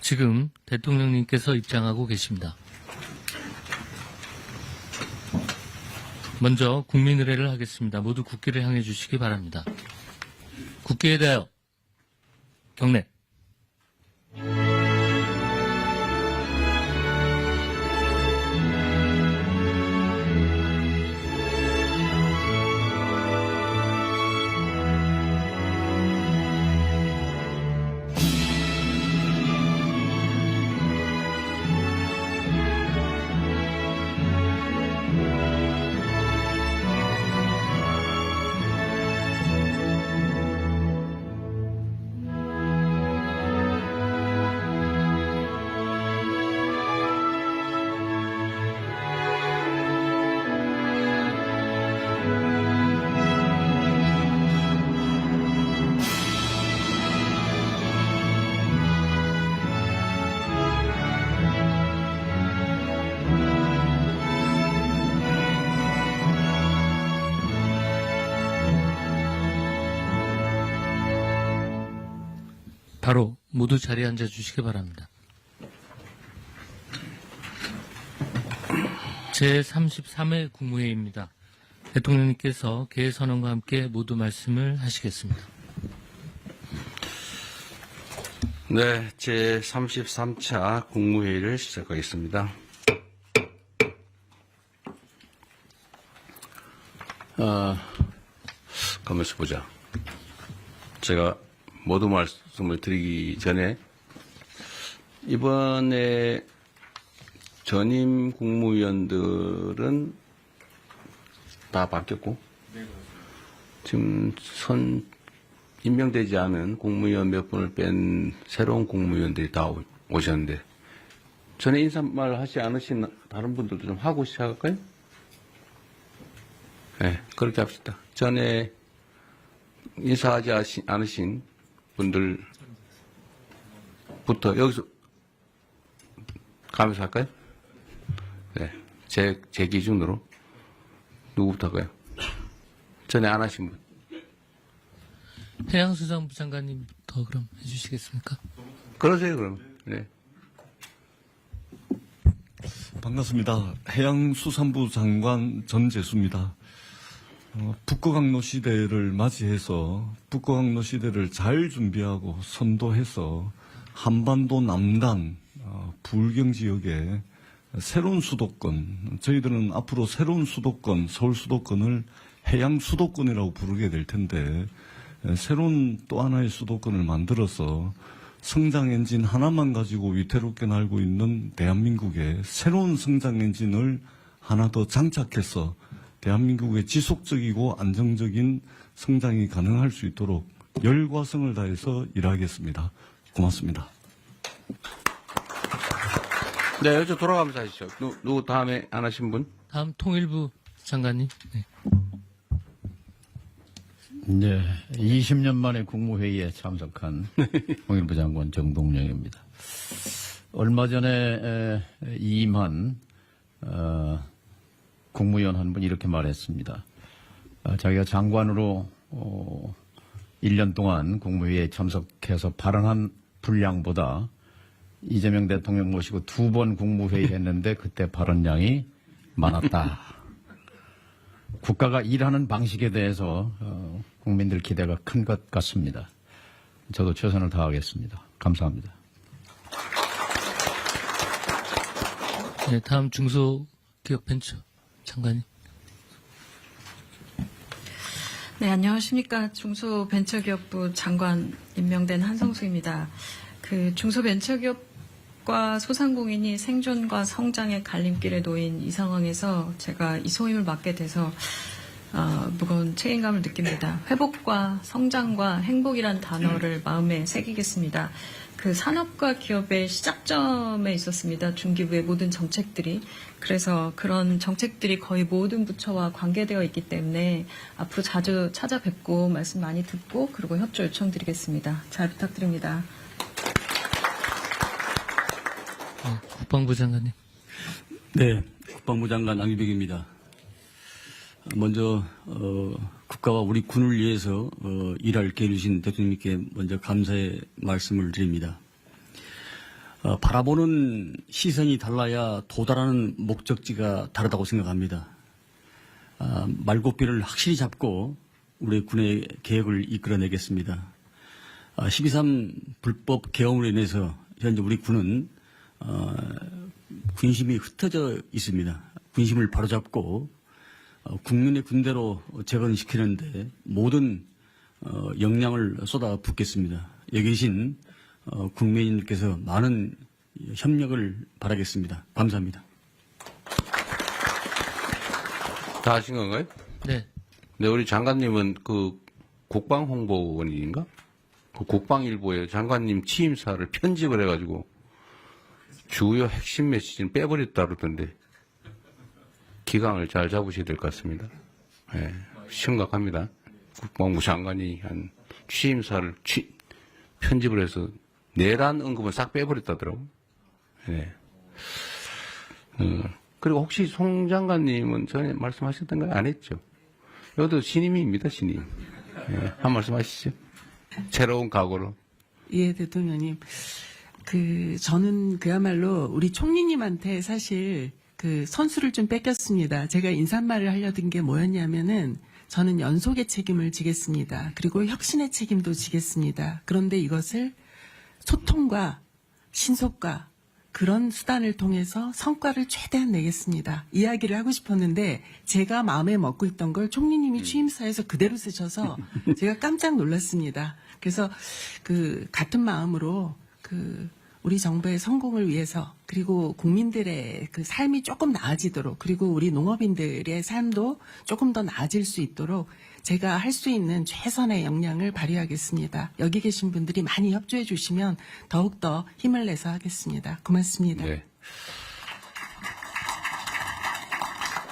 지금 대통령님께서 입장하고 계십니다. 먼저 국민의례를 하겠습니다. 모두 국기를 향해 주시기 바랍니다. 국기에 대하여 경례. 바로 모두 자리에 앉아 주시기 바랍니다. 제33회 국무회의입니다. 대통령님께서 개선언과 함께 모두 말씀을 하시겠습니다. 네, 제33차 국무회의를 시작하겠습니다. 가만있어 보자. 제가 모두 말씀을 드리기 전에 이번에 전임 국무위원들은 다 바뀌었고 지금 임명되지 않은 국무위원 몇 분을 뺀 새로운 국무위원들이 다 오셨는데 전에 인사말 하지 않으신 다른 분들도 좀 하고 시작할까요? 네, 그렇게 합시다. 전에 인사하지 않으신 분들부터 여기서 가면서 할까요? 네, 제 기준으로 누구부터 할까요? 전에 안 하신 분. 해양수산부 장관님부터 그럼 해주시겠습니까? 그러세요, 그럼. 네. 반갑습니다. 해양수산부 장관 전재수입니다. 북극항로 시대를 맞이해서 북극항로 시대를 잘 준비하고 선도해서 한반도 남단 불경 지역에 새로운 수도권, 저희들은 앞으로 새로운 수도권, 서울 수도권을 해양 수도권이라고 부르게 될 텐데 새로운 또 하나의 수도권을 만들어서 성장 엔진 하나만 가지고 위태롭게 날고 있는 대한민국의 새로운 성장 엔진을 하나 더 장착해서 대한민국의 지속적이고 안정적인 성장이 가능할 수 있도록 열과 성을 다해서 일하겠습니다. 고맙습니다. 네, 여기서 돌아가면서 하시죠. 누구 다음에 안 하신 분? 다음 통일부 장관님. 네. 네, 20년 만에 국무회의에 참석한 통일부 장관 정동영입니다. 얼마 전에 이임한 국무위원 한 분이 이렇게 말했습니다. 자기가 장관으로 1년 동안 국무회의에 참석해서 발언한 분량보다 이재명 대통령 모시고 2번 국무회의 했는데 그때 발언량이 많았다. 국가가 일하는 방식에 대해서 국민들 기대가 큰 것 같습니다. 저도 최선을 다하겠습니다. 감사합니다. 네, 다음 중소기업벤처 장관님. 네, 안녕하십니까. 중소벤처기업부 장관 임명된 한성수입니다. 그 중소벤처기업과 소상공인이 생존과 성장의 갈림길에 놓인 이 상황에서 제가 이 소임을 맡게 돼서 무거운 책임감을 느낍니다. 회복과 성장과 행복이란 단어를 마음에 새기겠습니다. 그 산업과 기업의 시작점에 있었습니다. 중기부의 모든 정책들이. 그래서 그런 정책들이 거의 모든 부처와 관계되어 있기 때문에 앞으로 자주 찾아뵙고 말씀 많이 듣고 그리고 협조 요청드리겠습니다. 잘 부탁드립니다. 네, 국방부 장관님. 네, 국방부 장관 양규백입니다. 먼저 국가와 우리 군을 위해서 일할 기회를 주신 대통령님께 먼저 감사의 말씀을 드립니다. 바라보는 시선이 달라야 도달하는 목적지가 다르다고 생각합니다. 말고삐를 확실히 잡고 우리 군의 계획을 이끌어내겠습니다. 12.3 불법 계엄으로 인해서 현재 우리 군은 군심이 흩어져 있습니다. 군심을 바로잡고 국민의 군대로 재건시키는데 모든 역량을 쏟아붓겠습니다. 여기 계신 국민님께서 많은 협력을 바라겠습니다. 감사합니다. 다 하신 건가요? 네. 네, 우리 장관님은 그 국방홍보원인가? 그 국방일보에 장관님 취임사를 편집을 해가지고 주요 핵심 메시지는 빼버렸다 그러던데 기강을 잘 잡으셔야 될 것 같습니다. 네, 심각합니다. 국방부 장관이 한 취임사를 편집을 해서 내란 언급은 싹 빼버렸다더라고. 네. 그리고 혹시 송 장관님은 전에 말씀하셨던 거 안 했죠? 여기도 신임입니다, 신임. 네, 한 말씀 하시죠. 새로운 각오로. 예, 대통령님. 저는 그야말로 우리 총리님한테 사실 선수를 좀 뺏겼습니다. 제가 인사말을 하려던 게 뭐였냐면은 저는 연속의 책임을 지겠습니다. 그리고 혁신의 책임도 지겠습니다. 그런데 이것을 소통과 신속과 그런 수단을 통해서 성과를 최대한 내겠습니다. 이야기를 하고 싶었는데 제가 마음에 먹고 있던 걸 총리님이 취임사에서 그대로 쓰셔서 제가 깜짝 놀랐습니다. 그래서 같은 마음으로 우리 정부의 성공을 위해서 그리고 국민들의 삶이 조금 나아지도록 그리고 우리 농업인들의 삶도 조금 더 나아질 수 있도록 제가 할 수 있는 최선의 역량을 발휘하겠습니다. 여기 계신 분들이 많이 협조해 주시면 더욱더 힘을 내서 하겠습니다. 고맙습니다. 네.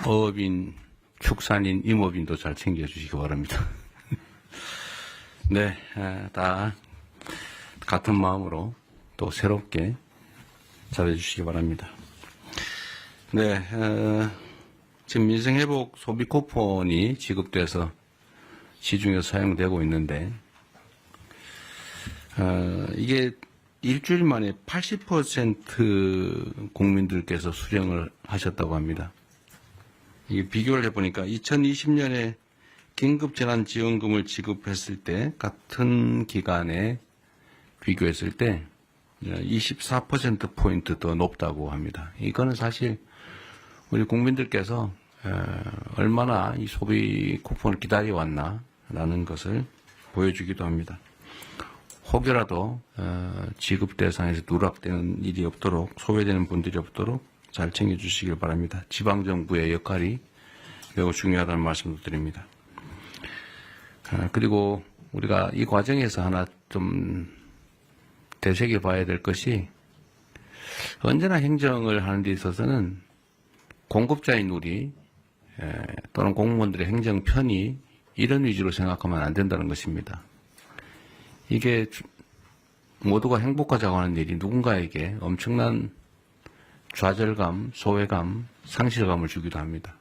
어업인, 축산인, 임업인도 잘 챙겨주시기 바랍니다. 네, 다 같은 마음으로 또 새롭게 잘해주시기 바랍니다. 네, 지금 민생회복 소비 쿠폰이 지급돼서 시중에서 사용되고 있는데 이게 일주일 만에 80% 국민들께서 수령을 하셨다고 합니다. 이게 비교를 해보니까 2020년에 긴급재난지원금을 지급했을 때 같은 기간에 비교했을 때 24%포인트 더 높다고 합니다. 이거는 사실 우리 국민들께서 얼마나 이 소비 쿠폰을 기다려왔나라는 것을 보여주기도 합니다. 혹여라도 지급 대상에서 누락되는 일이 없도록 소외되는 분들이 없도록 잘 챙겨주시길 바랍니다. 지방정부의 역할이 매우 중요하다는 말씀도 드립니다. 그리고 우리가 이 과정에서 하나 좀 되새겨봐야 될 것이 언제나 행정을 하는 데 있어서는 공급자인 우리 또는 공무원들의 행정 편의 이런 위주로 생각하면 안 된다는 것입니다. 이게 모두가 행복하자고 하는 일이 누군가에게 엄청난 좌절감, 소외감, 상실감을 주기도 합니다.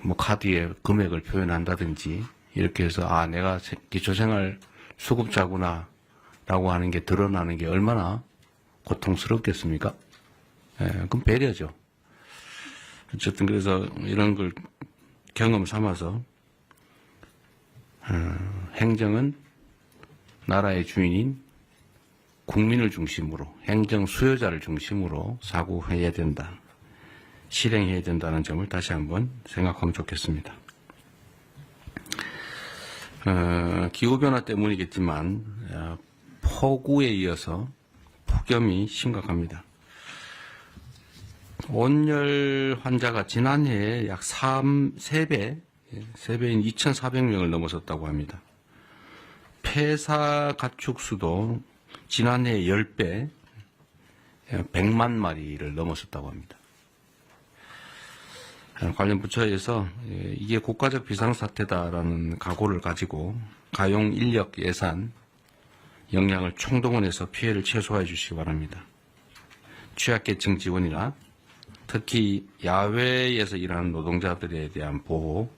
뭐 카드에 금액을 표현한다든지 이렇게 해서 내가 기초생활 수급자구나 라고 하는 게 드러나는 게 얼마나 고통스럽겠습니까? 그럼 배려죠. 어쨌든 그래서 이런 걸 경험 삼아서 행정은 나라의 주인인 국민을 중심으로 행정 수요자를 중심으로 사고해야 된다. 실행해야 된다는 점을 다시 한번 생각하면 좋겠습니다. 기후변화 때문이겠지만 폭우에 이어서 폭염이 심각합니다. 온열 환자가 지난해에 약 3배인 2,400명을 넘어섰다고 합니다. 폐사 가축수도 지난해 10배, 100만 마리를 넘어섰다고 합니다. 관련 부처에서 이게 국가적 비상사태다라는 각오를 가지고 가용 인력 예산, 역량을 총동원해서 피해를 최소화해 주시기 바랍니다. 취약계층 지원이나 특히 야외에서 일하는 노동자들에 대한 보호,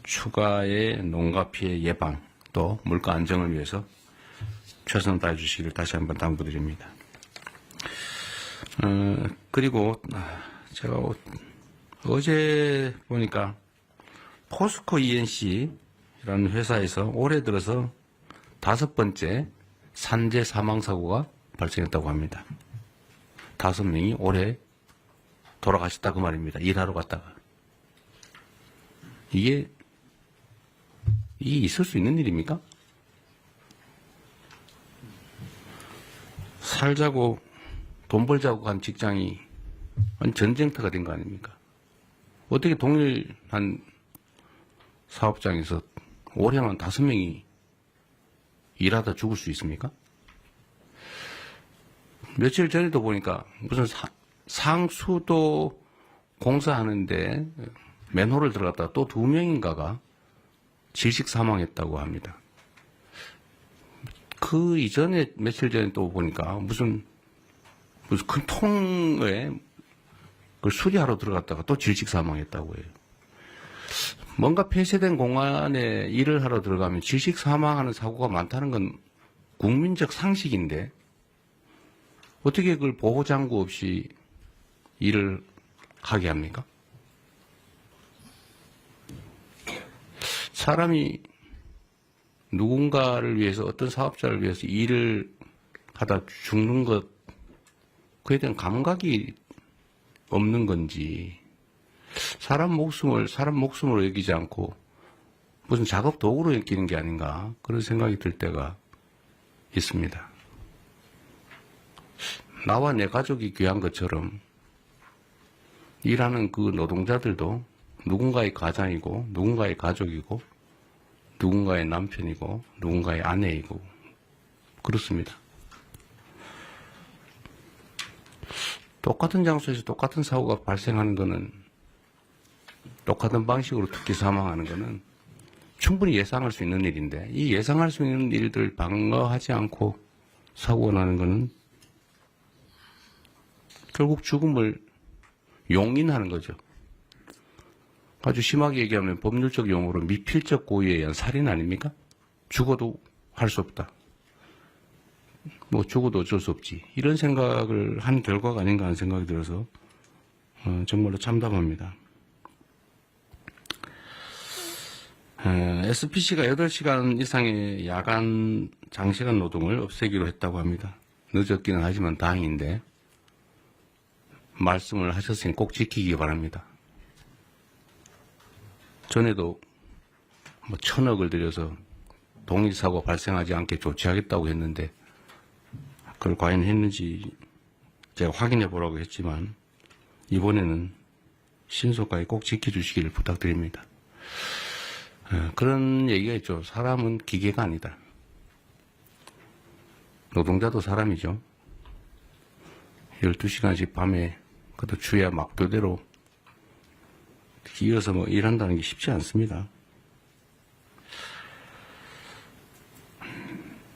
추가의 농가 피해 예방, 또 물가 안정을 위해서 최선을 다해 주시기를 다시 한번 당부드립니다. 그리고 제가 어제 보니까 포스코 ENC라는 회사에서 올해 들어서 5번째 산재 사망사고가 발생했다고 합니다. 5명이 올해 돌아가셨다 그 말입니다. 일하러 갔다가. 이게 있을 수 있는 일입니까? 살자고 돈 벌자고 간 직장이 전쟁터가 된 거 아닙니까? 어떻게 동일한 사업장에서 올해만 5명이 일하다 죽을 수 있습니까? 며칠 전에도 보니까 무슨 상수도 공사하는데 맨홀을 들어갔다가 또 2명인가가 질식 사망했다고 합니다. 그 이전에 며칠 전에 또 보니까 무슨 큰 통에 그걸 수리하러 들어갔다가 또 질식 사망했다고 해요. 뭔가 폐쇄된 공간에 일을 하러 들어가면 질식 사망하는 사고가 많다는 건 국민적 상식인데 어떻게 그걸 보호장구 없이 일을 하게 합니까? 사람이 누군가를 위해서 어떤 사업자를 위해서 일을 하다 죽는 것 그에 대한 감각이 없는 건지 사람 목숨으로 여기지 않고 무슨 작업 도구로 여기는 게 아닌가 그런 생각이 들 때가 있습니다. 나와 내 가족이 귀한 것처럼 일하는 그 노동자들도 누군가의 가장이고 누군가의 가족이고 누군가의 남편이고 누군가의 아내이고 그렇습니다. 똑같은 장소에서 똑같은 사고가 발생하는 것은 똑같은 방식으로 특히 사망하는 것은 충분히 예상할 수 있는 일인데 이 예상할 수 있는 일들 방어하지 않고 사고가 나는 것은 결국 죽음을 용인하는 거죠. 아주 심하게 얘기하면 법률적 용어로 미필적 고의에 의한 살인 아닙니까? 죽어도 할 수 없다. 뭐 죽어도 어쩔 수 없지. 이런 생각을 한 결과가 아닌가 하는 생각이 들어서 정말로 참담합니다. SPC가 8시간 이상의 야간 장시간 노동을 없애기로 했다고 합니다. 늦었기는 하지만 다행인데 말씀을 하셨으니 꼭 지키기 바랍니다. 전에도 뭐 1,000억을 들여서 동일사고 발생하지 않게 조치하겠다고 했는데 그걸 과연 했는지 제가 확인해 보라고 했지만 이번에는 신속하게 꼭 지켜주시기를 부탁드립니다. 그런 얘기가 있죠. 사람은 기계가 아니다. 노동자도 사람이죠. 12시간씩 밤에 그것도 주야 막교대로 이어서 뭐 일한다는 게 쉽지 않습니다.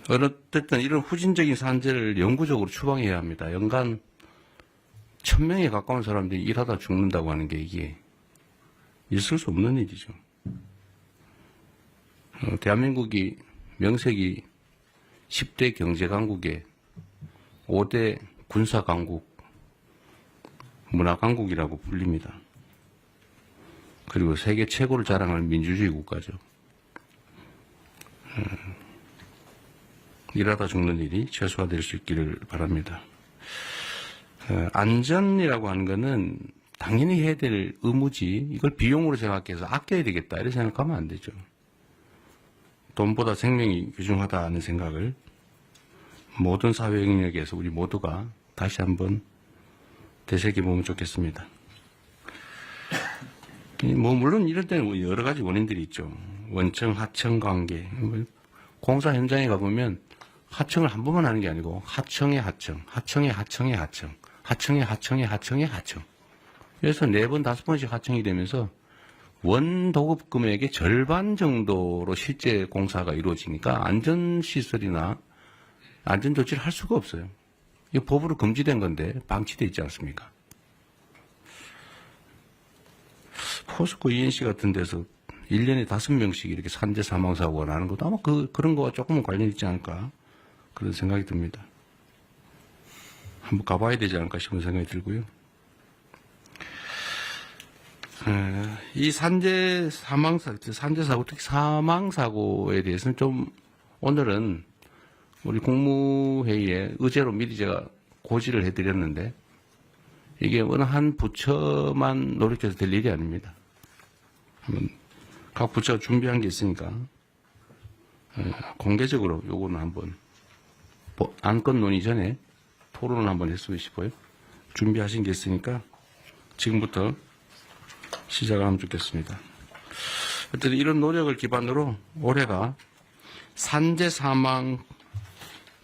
어쨌든 이런 후진적인 산재를 영구적으로 추방해야 합니다. 연간 1,000명에 가까운 사람들이 일하다 죽는다고 하는 게 이게 있을 수 없는 일이죠. 대한민국이 명색이 10대 경제강국에 5대 군사강국, 문화강국이라고 불립니다. 그리고 세계 최고를 자랑하는 민주주의 국가죠. 일하다 죽는 일이 최소화될 수 있기를 바랍니다. 안전이라고 하는 것은 당연히 해야 될 의무지 이걸 비용으로 생각해서 아껴야 되겠다 이렇게 생각하면 안 되죠. 돈보다 생명이 귀중하다는 생각을 모든 사회 영역에서 우리 모두가 다시 한번 되새겨보면 좋겠습니다. 뭐 물론 이럴 때는 여러 가지 원인들이 있죠. 원청, 하청 관계. 공사 현장에 가보면 하청을 한 번만 하는 게 아니고 하청의 하청, 하청의 하청의 하청, 하청의 하청의 하청의 하청. 그래서 4번, 5번씩 하청이 되면서 원 도급 금액의 절반 정도로 실제 공사가 이루어지니까 안전시설이나 안전조치를 할 수가 없어요. 이거 법으로 금지된 건데 방치되어 있지 않습니까? 포스코 ENC 같은 데서 1년에 5명씩 이렇게 산재 사망사고가 나는 것도 아마 그런 거와 조금은 관련이 있지 않을까 그런 생각이 듭니다. 한번 가봐야 되지 않을까 싶은 생각이 들고요. 이 산재 사고, 특히 사망사고에 대해서는 좀 오늘은 우리 국무회의에 의제로 미리 제가 고지를 해드렸는데 이게 어느 한 부처만 노력해서 될 일이 아닙니다. 한번 각 부처가 준비한 게 있으니까 공개적으로 요거는 한번 안건 논의 전에 토론을 한번 했으면 싶어요. 준비하신 게 있으니까 지금부터 시작을 하면 좋겠습니다. 어쨌든 이런 노력을 기반으로 올해가 산재 사망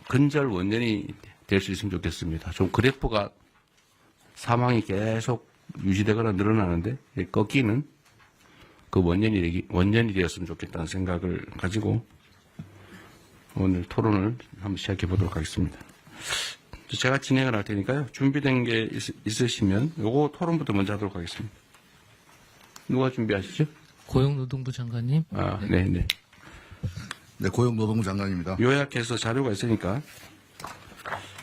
근절 원년이 될 수 있으면 좋겠습니다. 좀 그래프가 사망이 계속 유지되거나 늘어나는데 꺾이는 그 원년이 되었으면 좋겠다는 생각을 가지고 오늘 토론을 한번 시작해 보도록 하겠습니다. 제가 진행을 할 테니까요. 준비된 게 있으시면 요거 토론부터 먼저 하도록 하겠습니다. 누가 준비하시죠? 고용노동부 장관님. 네. 네, 고용노동부 장관입니다. 요약해서 자료가 있으니까.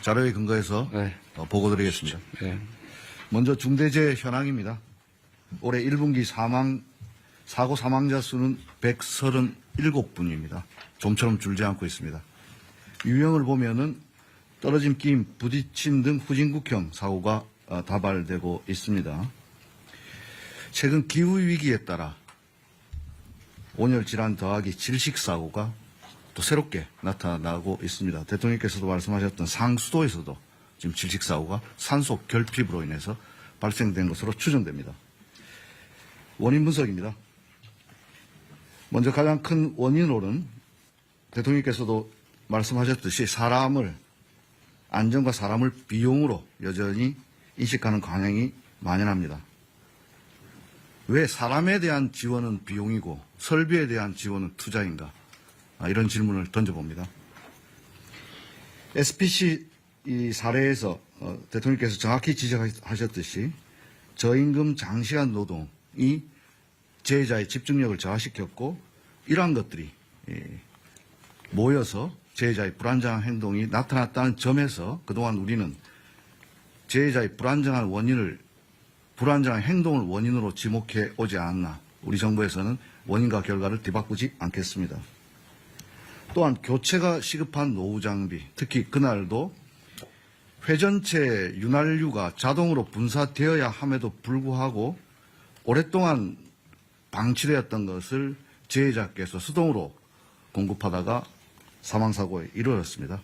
자료에 근거해서 네. 보고드리겠습니다. 네. 먼저 중대재해 현황입니다. 올해 1분기 사고 사망자 수는 137분입니다. 좀처럼 줄지 않고 있습니다. 유형을 보면은 떨어짐, 끼임, 부딪힘 등 후진국형 사고가 다발되고 있습니다. 최근 기후위기에 따라 온열 질환 더하기 질식 사고가 또 새롭게 나타나고 있습니다. 대통령께서도 말씀하셨던 상수도에서도 지금 질식 사고가 산소 결핍으로 인해서 발생된 것으로 추정됩니다. 원인 분석입니다. 먼저 가장 큰 원인으로는 대통령께서도 말씀하셨듯이 안전과 사람을 비용으로 여전히 인식하는 관행이 만연합니다. 왜 사람에 대한 지원은 비용이고 설비에 대한 지원은 투자인가? 이런 질문을 던져봅니다. SPC 이 사례에서 대통령께서 정확히 지적하셨듯이 저임금 장시간 노동이 재해자의 집중력을 저하시켰고 이러한 것들이 모여서 재해자의 불안정한 행동이 나타났다는 점에서 그동안 우리는 재해자의 불안정한 행동을 원인으로 지목해 오지 않았나. 우리 정부에서는 원인과 결과를 뒤바꾸지 않겠습니다. 또한 교체가 시급한 노후 장비, 특히 그날도 회전체 윤활유가 자동으로 분사되어야 함에도 불구하고 오랫동안 방치되었던 것을 재해자께서 수동으로 공급하다가 사망사고에 이르렀습니다.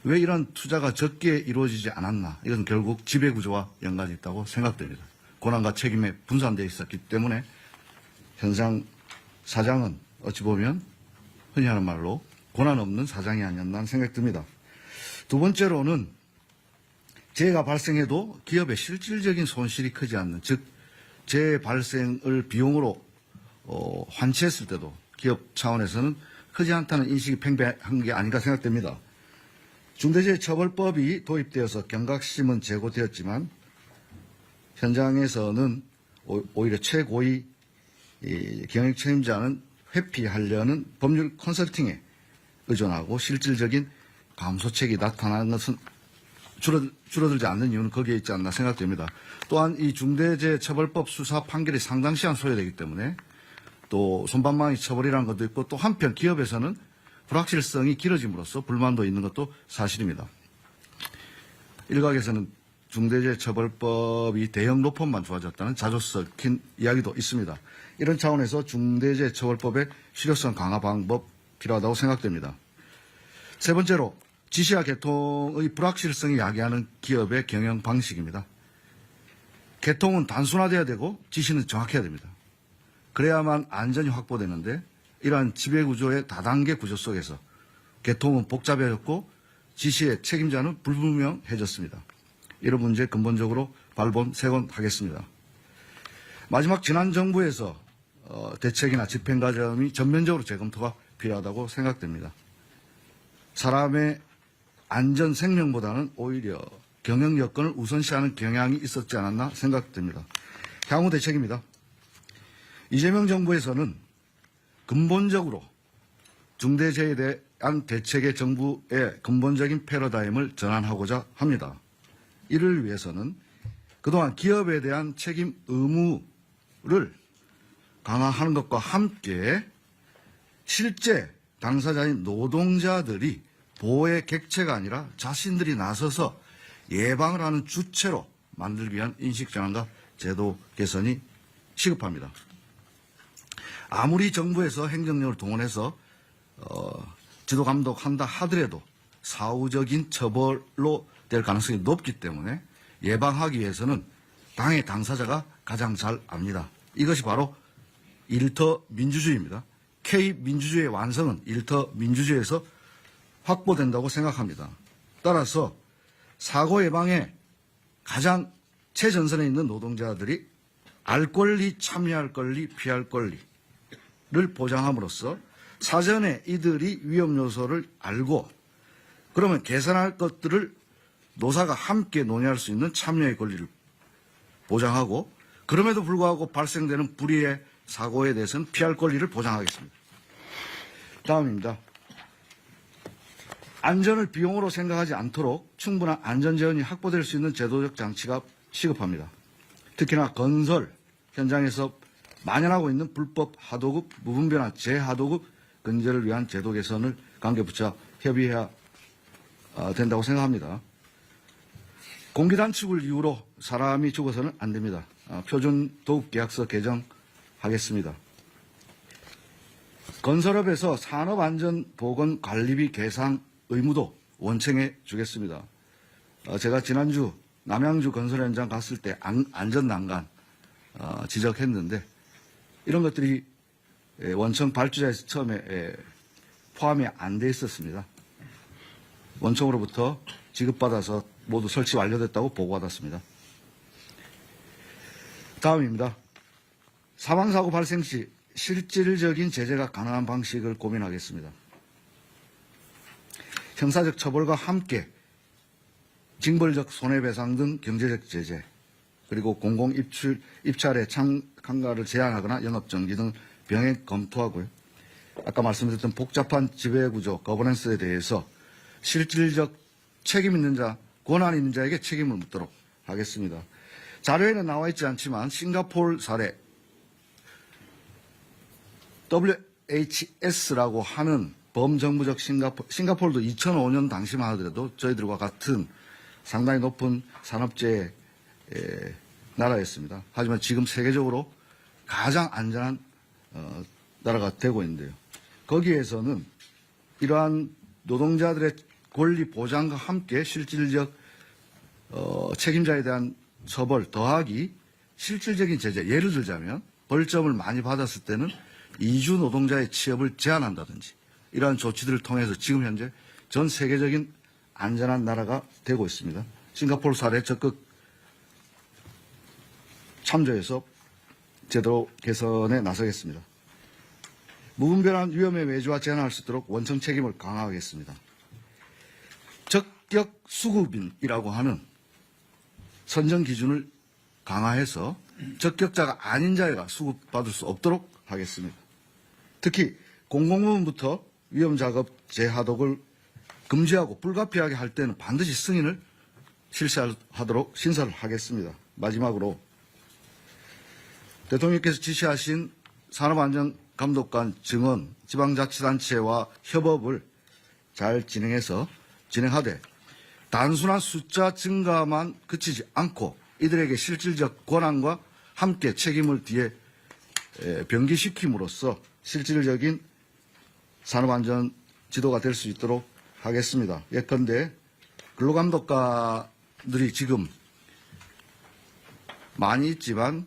왜 이런 투자가 적게 이루어지지 않았나? 이것은 결국 지배구조와 연관이 있다고 생각됩니다. 권한과 책임에 분산되어 있었기 때문에 현상 사장은 어찌 보면 흔히 하는 말로 권한 없는 사장이 아니었나 하는 생각이 듭니다. 두 번째로는 재해가 발생해도 기업의 실질적인 손실이 크지 않는, 즉 재해 발생을 비용으로 환치했을 때도 기업 차원에서는 크지 않다는 인식이 팽배한 게 아닌가 생각됩니다. 중대재해처벌법이 도입되어서 경각심은 제고되었지만 현장에서는 오히려 최고위 경영 책임자는 회피하려는 법률 컨설팅에 의존하고 실질적인 감소책이 나타나는 것은 줄어들지 않는 이유는 거기에 있지 않나 생각됩니다. 또한 이 중대재해처벌법 수사 판결이 상당 시간 소요되기 때문에 또 손방망이 처벌이라는 것도 있고 또 한편 기업에서는 불확실성이 길어짐으로써 불만도 있는 것도 사실입니다. 일각에서는 중대재해처벌법이 대형 로펌만 좋아졌다는 자주 섞인 이야기도 있습니다. 이런 차원에서 중대재해처벌법의 실효성 강화 방법 필요하다고 생각됩니다. 세 번째로 지시와 개통의 불확실성이 야기하는 기업의 경영 방식입니다. 개통은 단순화돼야 되고 지시는 정확해야 됩니다. 그래야만 안전이 확보되는데 이러한 지배구조의 다단계 구조 속에서 개통은 복잡해졌고 지시의 책임자는 불분명해졌습니다. 이런 문제 근본적으로 발본색원하겠습니다. 마지막 지난 정부에서 대책이나 집행 과정이 전면적으로 재검토가 필요하다고 생각됩니다. 사람의 안전 생명보다는 오히려 경영 여건을 우선시하는 경향이 있었지 않았나 생각됩니다. 향후 대책입니다. 이재명 정부에서는 근본적으로 중대재해에 대해 대한 대책의 정부의 근본적인 패러다임을 전환하고자 합니다. 이를 위해서는 그동안 기업에 대한 책임 의무를 강화하는 것과 함께 실제 당사자인 노동자들이 보호의 객체가 아니라 자신들이 나서서 예방을 하는 주체로 만들기 위한 인식 전환과 제도 개선이 시급합니다. 아무리 정부에서 행정력을 동원해서 지도 감독한다 하더라도 사후적인 처벌로 될 가능성이 높기 때문에 예방하기 위해서는 당의 당사자가 가장 잘 압니다. 이것이 바로 일터 민주주의입니다. K민주주의의 완성은 일터 민주주의에서 확보된다고 생각합니다. 따라서 사고 예방에 가장 최전선에 있는 노동자들이 알 권리, 참여할 권리, 피할 권리를 보장함으로써 사전에 이들이 위험 요소를 알고 그러면 개선할 것들을 노사가 함께 논의할 수 있는 참여의 권리를 보장하고 그럼에도 불구하고 발생되는 불의의 사고에 대해서는 피할 권리를 보장하겠습니다. 다음입니다. 안전을 비용으로 생각하지 않도록 충분한 안전재원이 확보될 수 있는 제도적 장치가 시급합니다. 특히나 건설 현장에서 만연하고 있는 불법 하도급, 무분별한 재하도급 근절을 위한 제도 개선을 관계부처와 협의해야 된다고 생각합니다. 공기 단축을 이유로 사람이 죽어서는 안 됩니다. 표준 도급계약서 개정하겠습니다. 건설업에서 산업안전보건관리비 계상 의무도 원청해 주겠습니다. 제가 지난주 남양주 건설 현장 갔을 때 안전난간 지적했는데 이런 것들이 원청 발주자에서 처음에 포함이 안 돼 있었습니다. 원청으로부터 지급받아서 모두 설치 완료됐다고 보고받았습니다. 다음입니다. 사망사고 발생 시 실질적인 제재가 가능한 방식을 고민하겠습니다. 형사적 처벌과 함께 징벌적 손해배상 등 경제적 제재, 그리고 공공 입찰의 참가를 제한하거나 영업정지 등 병행 검토하고요. 아까 말씀드렸던 복잡한 지배구조, 거버넌스에 대해서 실질적 책임 있는 자, 권한 있는 자에게 책임을 묻도록 하겠습니다. 자료에는 나와 있지 않지만 싱가포르 사례, WHS라고 하는 범정부적 싱가포르도 2005년 당시만 하더라도 저희들과 같은 상당히 높은 산업재해 나라였습니다. 하지만 지금 세계적으로 가장 안전한 나라가 되고 있는데요. 거기에서는 이러한 노동자들의 권리 보장과 함께 실질적 책임자에 대한 처벌 더하기 실질적인 제재, 예를 들자면 벌점을 많이 받았을 때는 이주 노동자의 취업을 제한한다든지 이러한 조치들을 통해서 지금 현재 전 세계적인 안전한 나라가 되고 있습니다. 싱가포르 사례 적극 참조해서 제도 개선에 나서겠습니다. 무분별한 위험의 외주화 제한할 수 있도록 원청 책임을 강화하겠습니다. 적격 수급인이라고 하는 선정 기준을 강화해서 적격자가 아닌 자가 수급받을 수 없도록 하겠습니다. 특히 공공부문부터 위험작업 재하도급을 금지하고 불가피하게 할 때는 반드시 승인을 실시하도록 신설을 하겠습니다. 마지막으로 대통령께서 지시하신 산업안전감독관 증언 지방자치단체와 협업을 잘 진행하되 단순한 숫자 증가만 그치지 않고 이들에게 실질적 권한과 함께 책임을 뒤에 병기시킴으로써 실질적인 산업안전 지도가 될 수 있도록 하겠습니다. 예컨대 근로감독관들이 지금 많이 있지만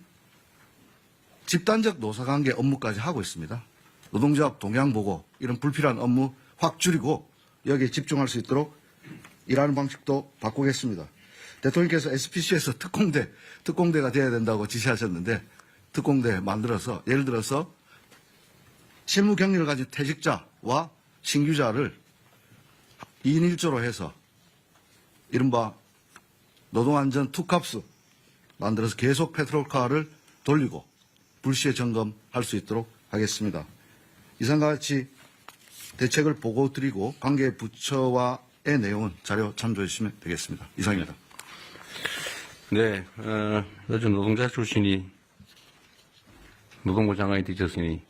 집단적 노사관계 업무까지 하고 있습니다. 노동조합 동향 보고 이런 불필요한 업무 확 줄이고 여기에 집중할 수 있도록 일하는 방식도 바꾸겠습니다. 대통령께서 SPC에서 특공대가 돼야 된다고 지시하셨는데 특공대 만들어서 예를 들어서 실무 경력을 가진 퇴직자와 신규자를 2인 1조로 해서 이른바 노동안전 투캅스 만들어서 계속 페트롤카를 돌리고 불시에 점검할 수 있도록 하겠습니다. 이상과 같이 대책을 보고드리고 관계 부처와의 내용은 자료 참조해 주시면 되겠습니다. 이상입니다. 네, 어제 노동자 출신이 노동부 장관이 되셨으니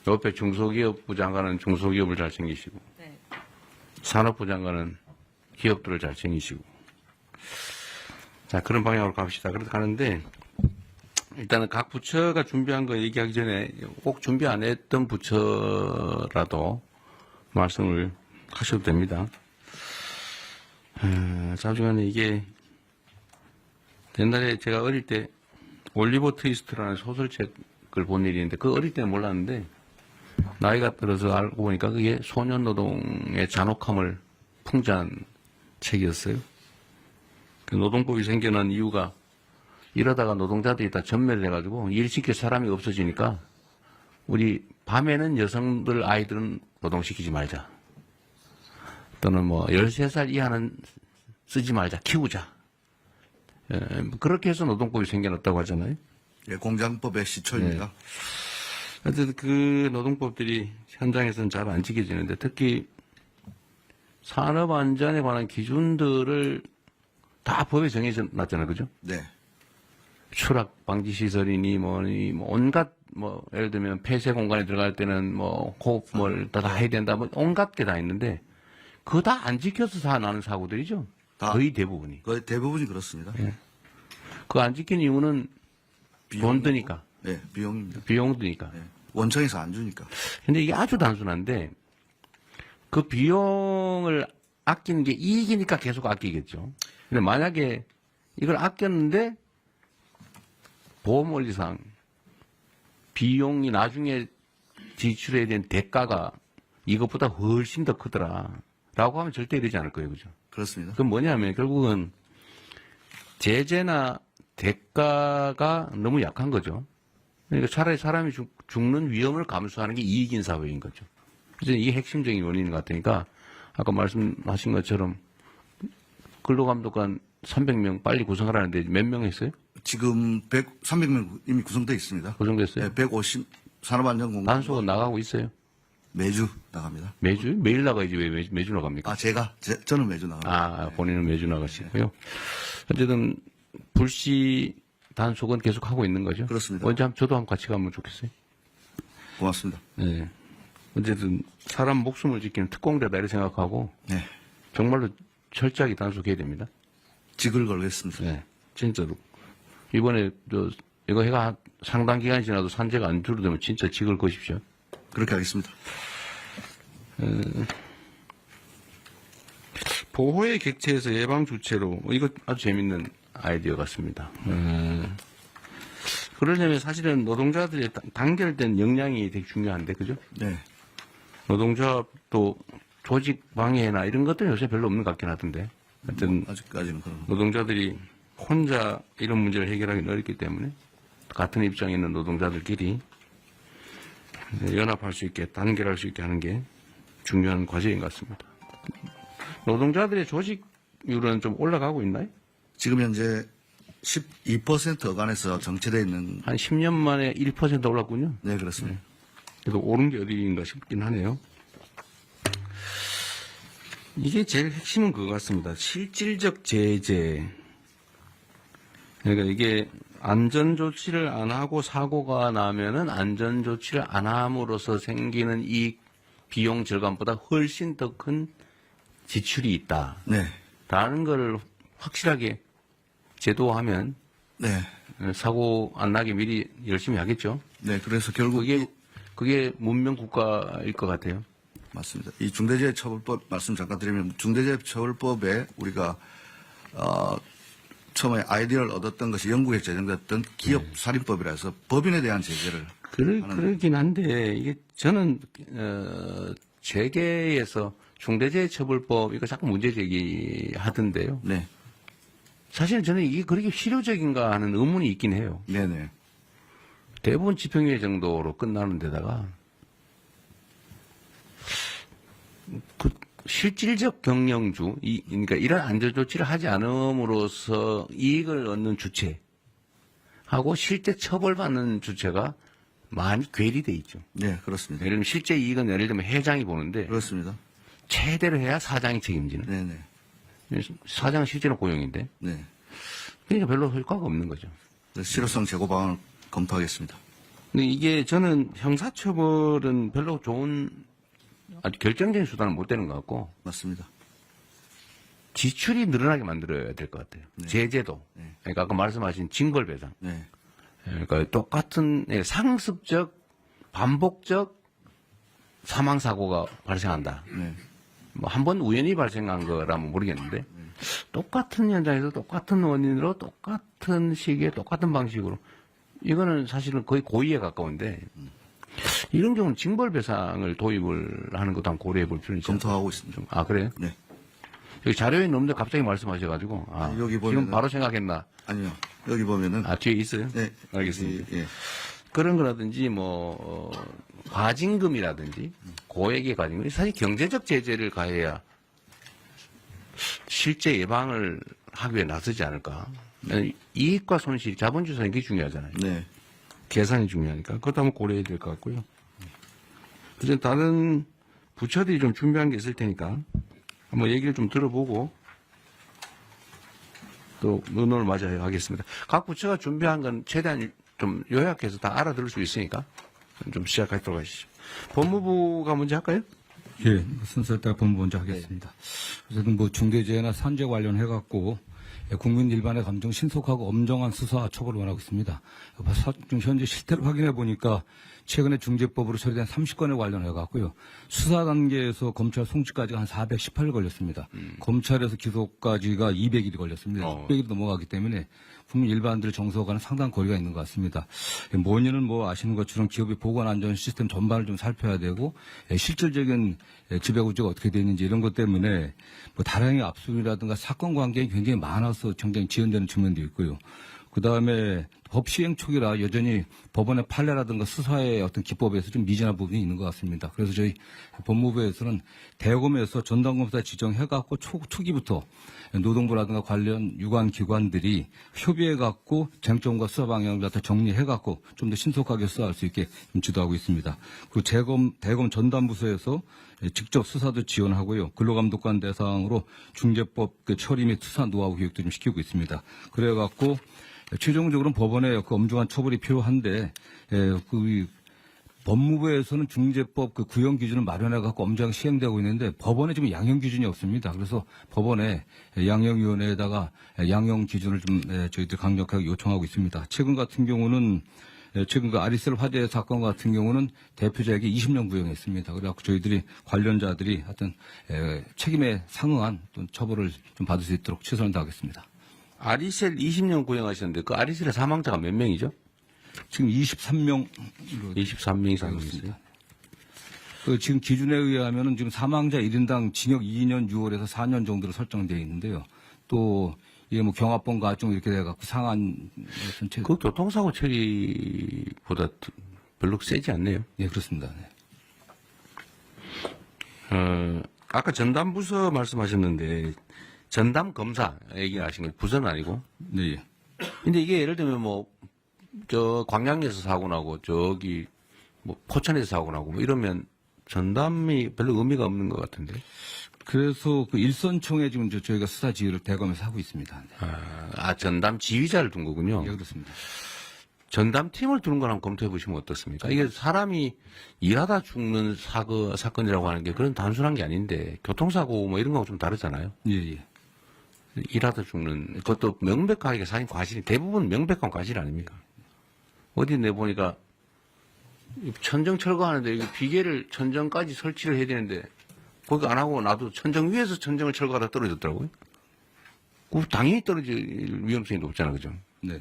옆에 중소기업부 장관은 중소기업을 잘 챙기시고 네. 산업부 장관은 기업들을 잘 챙기시고 자 그런 방향으로 갑시다. 그렇게 가는데 일단은 각 부처가 준비한 거 얘기하기 전에 꼭 준비 안 했던 부처라도 말씀을 하셔도 됩니다. 잠시만요. 이게 옛날에 제가 어릴 때 올리버 트위스트라는 소설책을 본 일이 있는데 그 어릴 때는 몰랐는데 나이가 들어서 알고 보니까 그게 소년 노동의 잔혹함을 풍자한 책이었어요. 그 노동법이 생겨난 이유가 이러다가 노동자들이 다 전멸을 해가지고 일 시킬 사람이 없어지니까 우리 밤에는 여성들 아이들은 노동시키지 말자. 또는 뭐 13살 이하는 쓰지 말자. 키우자. 그렇게 해서 노동법이 생겨났다고 하잖아요. 예, 공장법의 시초입니다. 하여튼 그 노동법들이 현장에서는 잘 안 지켜지는데 특히 산업안전에 관한 기준들을 다 법에 정해져 놨잖아요. 그죠? 네. 추락 방지 시설이니 뭐니 뭐 온갖 뭐 예를 들면 폐쇄 공간에 들어갈 때는 뭐 호흡을 다 해야 된다 뭐 온갖 게 다 있는데 그거 다 안 지켜서 나는 사고들이죠. 다. 거의 대부분이. 거의 대부분이 그렇습니다. 그거 안 지킨 이유는 돈 드니까. 네, 비용입니다. 비용 드니까. 네. 원청에서 안 주니까. 근데 이게 아주 단순한데 그 비용을 아끼는 게 이익이니까 계속 아끼겠죠. 근데 만약에 이걸 아꼈는데 보험 원리상 비용이 나중에 지출해야 되는 대가가 이것보다 훨씬 더 크더라. 라고 하면 절대 이러지 않을 거예요. 그죠? 그렇습니다. 그건 뭐냐면 결국은 제재나 대가가 너무 약한 거죠. 그러니까 차라리 사람이 죽는 위험을 감수하는 게 이익인 사회인 거죠. 그래서 이게 핵심적인 원인인 것 같으니까 아까 말씀하신 것처럼 근로감독관 300명 빨리 구성하라는데 몇 명 했어요? 지금 300명 이미 구성되어 있습니다. 구성됐어요? 네, 150 산업안전공단 단속은 나가고 있어요? 매주 나갑니다. 매주? 매일 나가야지 왜 매주 나갑니까? 아, 저는 매주 나갑니다. 아, 본인은 매주 나가시고요. 어쨌든 불시 단속은 계속 하고 있는 거죠? 그렇습니다. 언제 저도 한번 같이 가면 좋겠어요. 고맙습니다. 네. 어쨌든 사람 목숨을 지키는 특공대다 이렇게 생각하고 네. 정말로 철저하게 단속해야 됩니다. 직을 걸겠습니다. 네. 진짜로. 이번에 이거 해가 상당 기간 지나도 산재가 안 줄어들면 진짜 직을 거십시오. 그렇게 하겠습니다. 보호의 객체에서 예방 주체로 이거 아주 재밌는 아이디어 같습니다. 그러려면 사실은 노동자들의 단결된 역량이 되게 중요한데 그죠? 네. 노동조합도 조직 방해나 이런 것들은 요새 별로 없는 것 같긴 하던데. 하여튼 아직까지는 그런. 노동자들이 혼자 이런 문제를 해결하기는 어렵기 때문에 같은 입장에 있는 노동자들끼리 연합할 수 있게 단결할 수 있게 하는 게 중요한 과제인 것 같습니다. 노동자들의 조직률은 좀 올라가고 있나요? 지금 현재 12% 어간에서 정체되어 있는. 한 10년 만에 1% 올랐군요. 네, 그렇습니다. 그래도 오른 게 어디인가 싶긴 하네요. 이게 제일 핵심은 그거 같습니다. 실질적 제재. 그러니까 이게 안전조치를 안 하고 사고가 나면은 안전조치를 안 함으로써 생기는 이 비용 절감보다 훨씬 더 큰 지출이 있다. 네. 라는 걸 확실하게 제도화하면 네. 사고 안 나게 미리 열심히 하겠죠. 네, 그래서 결국 그게 문명 국가일 것 같아요. 맞습니다. 이 중대재해처벌법 말씀 잠깐 드리면 중대재해처벌법에 우리가 처음에 아이디어를 얻었던 것이 영국에 제정됐던 기업살인법이라 해서 법인에 대한 제재를 그러긴 한데 이게 저는 재계에서 중대재해처벌법 이거 자꾸 문제 제기하던데요. 네. 사실 저는 이게 그렇게 실효적인가 하는 의문이 있긴 해요. 네네. 대부분 집행유예 정도로 끝나는 데다가 그 실질적 경영주, 그러니까 이런 안전조치를 하지 않음으로써 이익을 얻는 주체하고 실제 처벌받는 주체가 많이 괴리돼 있죠. 네, 그렇습니다. 예를 들면 실제 이익은 예를 들면 회장이 보는데 그렇습니다. 최대로 해야 사장이 책임지는. 네네. 사장은 실제로 고용인데. 네. 그러니까 별로 효과가 없는 거죠. 실효성 제고 방안을 검토하겠습니다. 근데 이게 저는 형사처벌은 별로 좋은 아주 결정적인 수단은 못 되는 것 같고 맞습니다. 지출이 늘어나게 만들어야 될 것 같아요. 네. 제재도. 네. 그러니까 아까 말씀하신 징벌배상. 네. 그러니까 똑같은 상습적, 반복적 사망사고가 발생한다. 네. 뭐 한 번 우연히 발생한 거라면 모르겠는데 똑같은 현장에서 똑같은 원인으로 똑같은 시기에 똑같은 방식으로 이거는 사실은 거의 고의에 가까운데 이런 경우는 징벌배상을 도입을 하는 것도 한번 고려해 볼 필요는 있죠. 검토하고 있습니다. 아 그래요? 네. 여기 자료에 없는데 갑자기 말씀하셔가지고 여기 지금 보면은- 바로 생각했나? 아니요. 여기 보면은 뒤에 있어요? 네. 알겠습니다. 예. 그런 거라든지 과징금이라든지 고액의 과징금 사실 경제적 제재를 가해야 실제 예방을 하기 위해 나서지 않을까. 이익과 손실, 자본주의는 이게 중요하잖아요. 네. 계산이 중요하니까 그것도 한번 고려해야 될 것 같고요. 그래서 다른 부처들이 좀 준비한 게 있을 테니까 한번 얘기를 좀 들어보고 또 의논을 맞아야 하겠습니다. 각 부처가 준비한 건 최대한 좀 요약해서 다 알아들을 수 있으니까 좀 시작하도록 하시죠. 법무부가 먼저 할까요? 예, 순서에 따라 법무부 먼저 하겠습니다. 어쨌든 뭐 중대재해나 산재 관련해갖고 국민 일반의 감정 신속하고 엄정한 수사 처벌을 원하고 있습니다. 현재 실태를 확인해 보니까 최근에 중재법으로 처리된 30건에 관련해갖고요. 수사 단계에서 검찰 송치까지가 한 418일 걸렸습니다. 검찰에서 기소까지가 200일이 걸렸습니다. 600일이 넘어가기 때문에 국민 일반들 정서와는 상당한 거리가 있는 것 같습니다. 원인은 뭐 아시는 것처럼 기업의 보건 안전 시스템 전반을 좀 살펴야 되고 실질적인 지배 구조가 어떻게 되어 있는지 이런 것 때문에 뭐 다량의 압수이라든가 사건 관계가 굉장히 많아서 굉장히 지연되는 측면도 있고요. 그 다음에 법 시행 초기라 여전히 법원의 판례라든가 수사의 어떤 기법에서 좀 미진한 부분이 있는 것 같습니다. 그래서 저희 법무부에서는 대검에서 전담검사 지정해갖고 초기부터 노동부라든가 관련 유관 기관들이 협의해갖고 쟁점과 수사 방향을 갖다 정리해갖고 좀 더 신속하게 수사할 수 있게 좀 지도하고 있습니다. 그리고 대검 전담부서에서 직접 수사도 지원하고요. 근로감독관 대상으로 중재법 처리 및 수사 노하우 교육도 좀 시키고 있습니다. 그래갖고 최종적으로는 법원의 엄중한 처벌이 필요한데 법무부에서는 중재법 구형 기준을 마련해갖고 엄정하게 시행되고 있는데 법원에 지금 양형 기준이 없습니다. 그래서 법원에 양형위원회에다가 양형 기준을 좀 저희들 강력하게 요청하고 있습니다. 최근 같은 경우는 최근 아리셀 화재 사건 같은 경우는 대표자에게 20년 구형했습니다. 그래갖고 저희들이 관련자들이 하여튼 책임에 상응한 처벌을 좀 받을 수 있도록 최선을 다하겠습니다. 아리셀 20년 구형하셨는데 그 아리셀의 사망자가 몇 명이죠? 지금 23명. 23명이 사망했어요. 지금 기준에 의하면은 지금 사망자 1인당 징역 2년 6월에서 4년 정도로 설정되어 있는데요. 또 이게 뭐 경합범 가중 이렇게 돼갖고 상한 전체. 그 교통사고 처리보다 별로 세지 않네요. 예, 그렇습니다. 네. 아까 전담부서 말씀하셨는데 전담 검사 얘기하신 거 부서는 아니고. 네. 근데 이게 예를 들면 광양에서 사고 나고 저기 포천에서 사고 나고 이러면 전담이 별로 의미가 없는 것 같은데. 그래서 일선총에 지금 저희가 수사 지휘를 대검에서 하고 있습니다. 네. 전담 지휘자를 둔 거군요. 예, 그렇습니다. 전담팀을 두는 걸 한번 검토해 보시면 어떻습니까? 이게 사람이 일하다 죽는 사건이라고 하는 게 그런 단순한 게 아닌데 교통사고 이런 거하고 좀 다르잖아요. 예, 예. 일하다 죽는 그것도 명백하게 사인 과실이 대부분 명백한 과실 아닙니까? 어디 내보니까 천정 철거하는데 비계를 천정까지 설치를 해야 되는데 거기 안 하고 나도 천정 위에서 천정을 철거하다 떨어졌더라고요. 그 당연히 떨어질 위험성이 높잖아, 그죠? 네.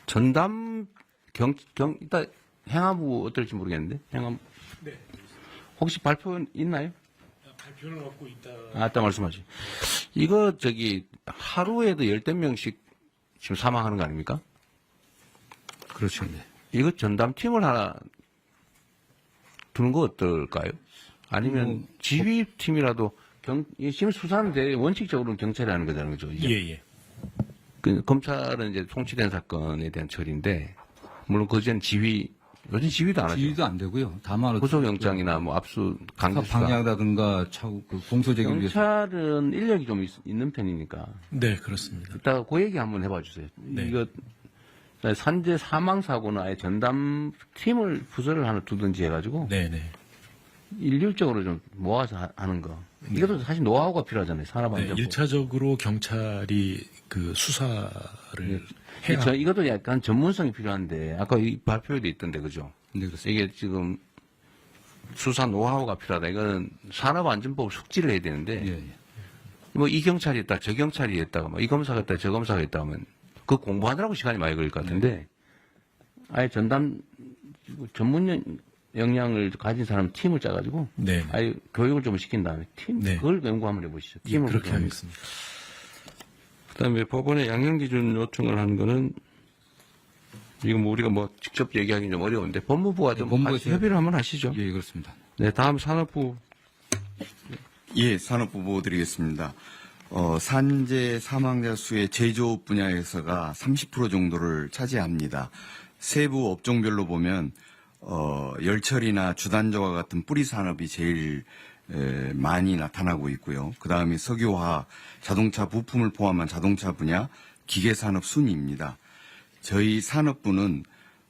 전담 일단 행안부 어떨지 모르겠는데 행안부. 네. 혹시 발표 있나요? 발표는 없고 있다. 아까 말씀하시. 이거 하루에도 10명씩 지금 사망하는 거 아닙니까? 그렇죠. 네. 이거 전담팀을 하나 두는 거 어떨까요? 아니면 지휘팀이라도 지금 수사는 원칙적으로는 경찰이 하는 거잖아요, 그죠? 예. 검찰은 이제 송치된 사건에 대한 처리인데 물론 그전 요즘 지휘도 안 하죠. 지휘도 안 되고요. 다만 구속영장이나 뭐 압수 강제 수사. 방해하다든가 차후 그 공소제기를 위해서. 경찰은 인력이 좀 있는 편이니까. 네, 그렇습니다. 이따가 그 얘기 한번 해봐 주세요. 네. 이거 산재 사망 사고는 아예 전담 팀을 부서를 하나 두든지 해가지고 네네. 일률적으로 좀 모아서 하는 거. 이것도 사실 노하우가 필요하잖아요. 네, 산업안전법. 1차적으로 경찰이 그 수사를 해야. 이것도 약간 전문성이 필요한데 아까 이 발표에도 있던데 그죠? 네, 그렇습니다. 이게 지금 수사 노하우가 필요하다. 이거는 산업안전법 숙지를 해야 되는데 예, 예. 뭐 이 경찰이 했다, 저 경찰이 했다가 뭐 이 검사가 했다, 저 검사가 했다 하면 그 공부하느라고 시간이 많이 걸릴 것 같은데 아예 전담 전문 역량을 가진 사람 팀을 짜가지고 네. 아예 교육을 좀 시킨 다음에 팀 네. 그걸 연구 한번 해보시죠. 예, 팀을 그렇게 구성하는 하겠습니다. 그다음에 법원에 양형기준 요청을 하는 거는 이거 뭐 우리가 뭐 직접 얘기하기는 좀 어려운데 법무부가 좀 법무부에서 같이 협의를 한번 하시죠. 예, 그렇습니다. 네, 다음 산업부. 예, 산업보고 드리겠습니다. 산재 사망자 수의 제조업 분야에서가 30% 정도를 차지합니다. 세부 업종별로 보면 열처리나 주단조와 같은 뿌리 산업이 제일 많이 나타나고 있고요. 그 다음에 석유화학, 자동차 부품을 포함한 자동차 분야, 기계산업 순위입니다. 저희 산업부는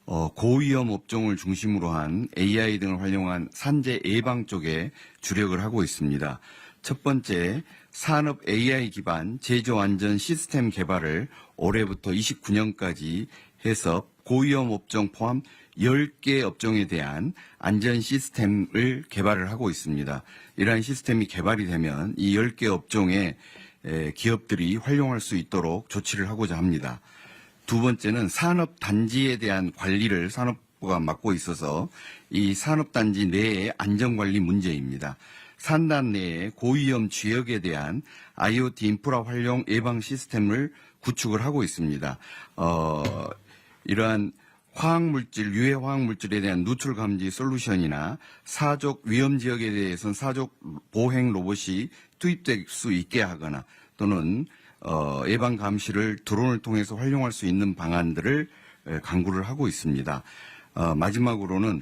고위험 업종을 중심으로 한 AI 등을 활용한 산재 예방 쪽에 주력을 하고 있습니다. 첫 번째, 산업 AI 기반 제조 안전 시스템 개발을 올해부터 29년까지 해서 고위험 업종 포함 10개 업종에 대한 안전 시스템을 개발을 하고 있습니다. 이러한 시스템이 개발이 되면 이 10개 업종의 기업들이 활용할 수 있도록 조치를 하고자 합니다. 두 번째는 산업단지에 대한 관리를 산업부가 맡고 있어서 이 산업단지 내의 안전관리 문제입니다. 산단 내에 고위험 지역에 대한 IoT 인프라 활용 예방 시스템을 구축을 하고 있습니다. 이러한 화학물질, 유해 화학물질에 대한 누출 감지 솔루션이나 사족 위험 지역에 대해서는 사족 보행 로봇이 투입될 수 있게 하거나 또는 예방 감시를 드론을 통해서 활용할 수 있는 방안들을 강구를 하고 있습니다. 마지막으로는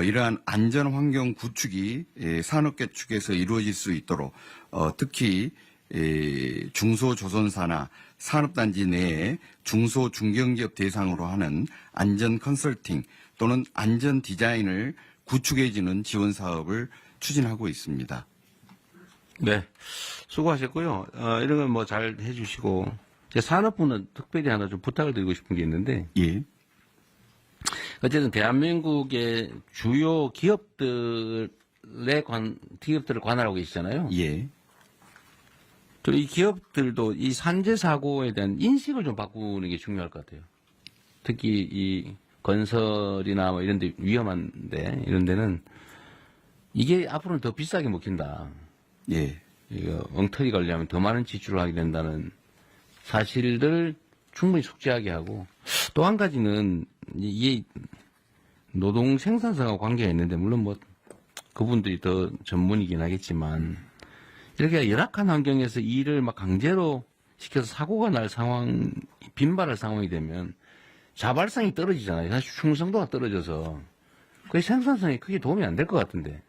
이러한 안전 환경 구축이 산업계 측에서 이루어질 수 있도록 특히 중소조선사나 산업단지 내에 중소 중견기업 대상으로 하는 안전 컨설팅 또는 안전 디자인을 구축해주는 지원 사업을 추진하고 있습니다. 네, 수고하셨고요. 이런 건 뭐 잘 해주시고 제 산업부는 특별히 하나 좀 부탁을 드리고 싶은 게 있는데 예. 어쨌든 대한민국의 주요 기업들을 관할하고 계시잖아요. 예. 또 이 기업들도 이 산재 사고에 대한 인식을 좀 바꾸는 게 중요할 것 같아요. 특히 이 건설이나 뭐 이런 데 위험한데 이런 데는 이게 앞으로는 더 비싸게 먹힌다. 예. 이거 엉터리 관리하면 더 많은 지출을 하게 된다는 사실들 충분히 숙지하게 하고 또 한 가지는 이게 노동 생산성하고 관계가 있는데 물론 뭐 그분들이 더 전문이긴 하겠지만 이렇게 열악한 환경에서 일을 막 강제로 시켜서 사고가 날 상황, 빈발할 상황이 되면 자발성이 떨어지잖아요. 사실 충성도가 떨어져서 그 생산성에 크게 도움이 안 될 것 같은데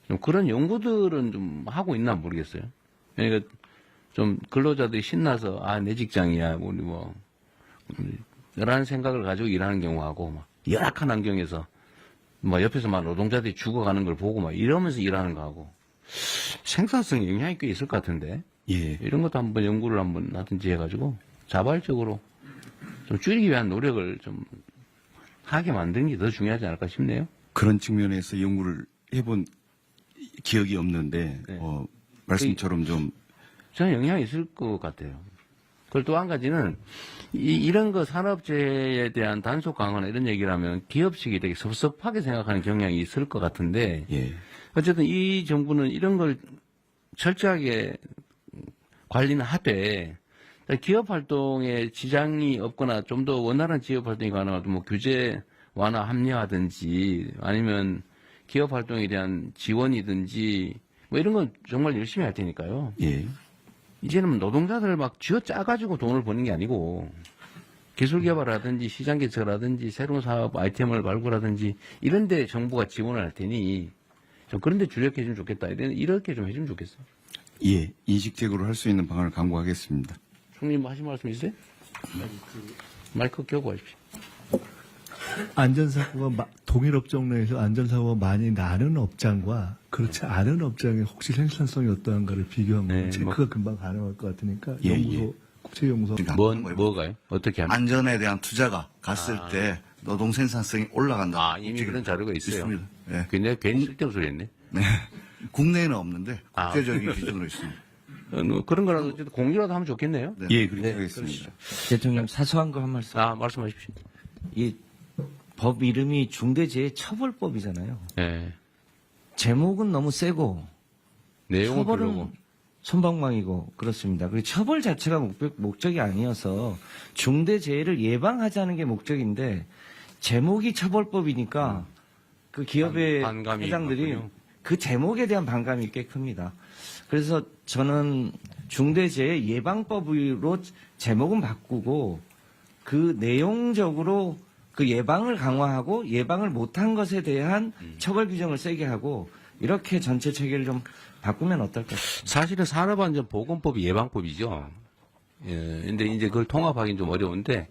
좀 그런 연구들은 좀 하고 있나 모르겠어요. 그러니까 좀 근로자들이 신나서 내 직장이야 우리 뭐 이런 생각을 가지고 일하는 경우하고 막 열악한 환경에서 뭐 옆에서 막 노동자들이 죽어가는 걸 보고 막 이러면서 일하는 거하고 생산성에 영향이 꽤 있을 것 같은데 예. 이런 것도 한번 연구를 한번 하든지 해가지고 자발적으로 좀 줄이기 위한 노력을 좀 하게 만드는 게 더 중요하지 않을까 싶네요. 그런 측면에서 연구를 해본 기억이 없는데 네. 말씀처럼 좀 저는 영향이 있을 것 같아요. 그리고 또 한 가지는 이런 거 산업재해에 대한 단속 강화나 이런 얘기를 하면 기업 측이 되게 섭섭하게 생각하는 경향이 있을 것 같은데 예. 어쨌든 이 정부는 이런 걸 철저하게 관리는 하되 기업 활동에 지장이 없거나 좀 더 원활한 기업 활동이 가능하도 뭐 규제 완화 합리화든지 아니면 기업 활동에 대한 지원이든지 뭐 이런 건 정말 열심히 할 테니까요. 예. 이제는 노동자들을 막 쥐어 짜가지고 돈을 버는 게 아니고 기술 개발이라든지 시장 개척이라든지 새로운 사업 아이템을 발굴하든지 이런 데 정부가 지원을 할 테니 좀 그런 데 주력해 주면 좋겠다. 이렇게 좀 해주면 좋겠어. 예, 인식적으로 할 수 있는 방안을 강구하겠습니다. 총님 뭐 하신 말씀 있어요? 마이크 켜고 하십시오. 안전사고가 동일 업종 내에서 안전사고가 많이 나는 업장과 그렇지 않은 업장의 혹시 생산성이 어떠한가를 비교하면 체크가 금방 가능할 것 같으니까 예, 연구소 국제연구소 뭐가요? 어떻게 하면? 안전에 대한 투자가 갔을 때 노동 생산성이 올라간다. 이미 그런 자료가 있어요. 있습니다. 예. 근데 괜히 쓸데없는 소리 했네. 네. 국내에는 없는데 국제적인 기준으로 있습니다. 그런 거라도 어쨌든 공유라도 하면 좋겠네요. 네. 예, 그렇게 하겠습니다. 대통령 사소한 거 한 말씀. 말씀하십시오. 이 법 이름이 중대재해처벌법이잖아요. 네. 제목은 너무 세고 내용은 처벌은 별로고. 솜방망이고 그렇습니다. 그리고 처벌 자체가 목적이 아니어서 중대재해를 예방하자는 게 목적인데 제목이 처벌법이니까 그 기업의 반감이 회장들이 있군요. 그 제목에 대한 반감이 꽤 큽니다. 그래서 저는 중대재해 예방법으로 제목은 바꾸고 그 내용적으로 그 예방을 강화하고 예방을 못한 것에 대한 처벌 규정을 세게 하고 이렇게 전체 체계를 좀 바꾸면 어떨까? 사실은 산업안전보건법이 예방법이죠. 예, 근데 이제 그걸 통합하기는 좀 어려운데.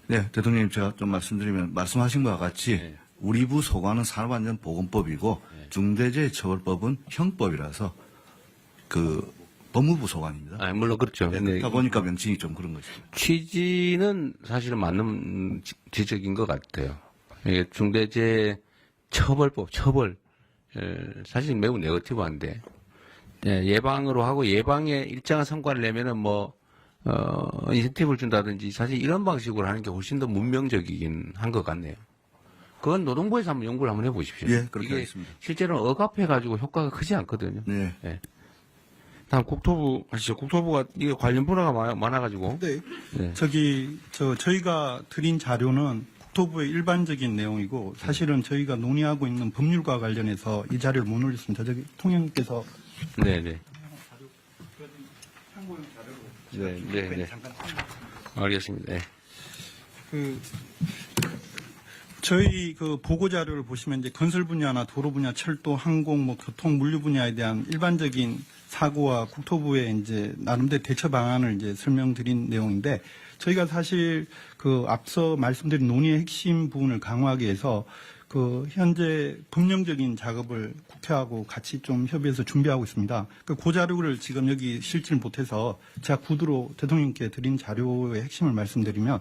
네, 대통령님 제가 좀 말씀드리면 말씀하신 바와 같이 우리 부 소관은 산업안전보건법이고 중대재해처벌법은 형법이라서 그 법무부 소관입니다. 물론 그렇죠. 네, 그렇다 보니까 명칭이 좀 그런 것이죠. 취지는 사실은 맞는 지적인 것 같아요. 이게 중대재해처벌법, 처벌, 사실 매우 네거티브한데, 예방으로 하고 예방에 일정한 성과를 내면은 인센티브를 준다든지 사실 이런 방식으로 하는 게 훨씬 더 문명적이긴 한 것 같네요. 그건 노동부에서 한번 연구를 한번 해보십시오. 예, 그렇게 이게 하겠습니다. 실제로는 억압해가지고 효과가 크지 않거든요. 네. 예. 다음 국토부 하시죠. 국토부가 이게 관련 분야가 많아가지고. 네. 네. 저희가 드린 자료는 국토부의 일반적인 내용이고 사실은 저희가 논의하고 있는 법률과 관련해서 이 자료를 못 올렸습니다. 저기 통영님께서 네네. 네. 알겠습니다. 네. 저희 그 보고 자료를 보시면 이제 건설 분야나 도로 분야, 철도, 항공, 교통, 물류 분야에 대한 일반적인 사고와 국토부의 이제 나름대로 대처 방안을 이제 설명드린 내용인데 저희가 사실 그 앞서 말씀드린 논의의 핵심 부분을 강화하기 위해서 그 현재 법령적인 작업을 국회하고 같이 좀 협의해서 준비하고 있습니다. 그 자료를 지금 여기 실지를 못해서 제가 구두로 대통령께 드린 자료의 핵심을 말씀드리면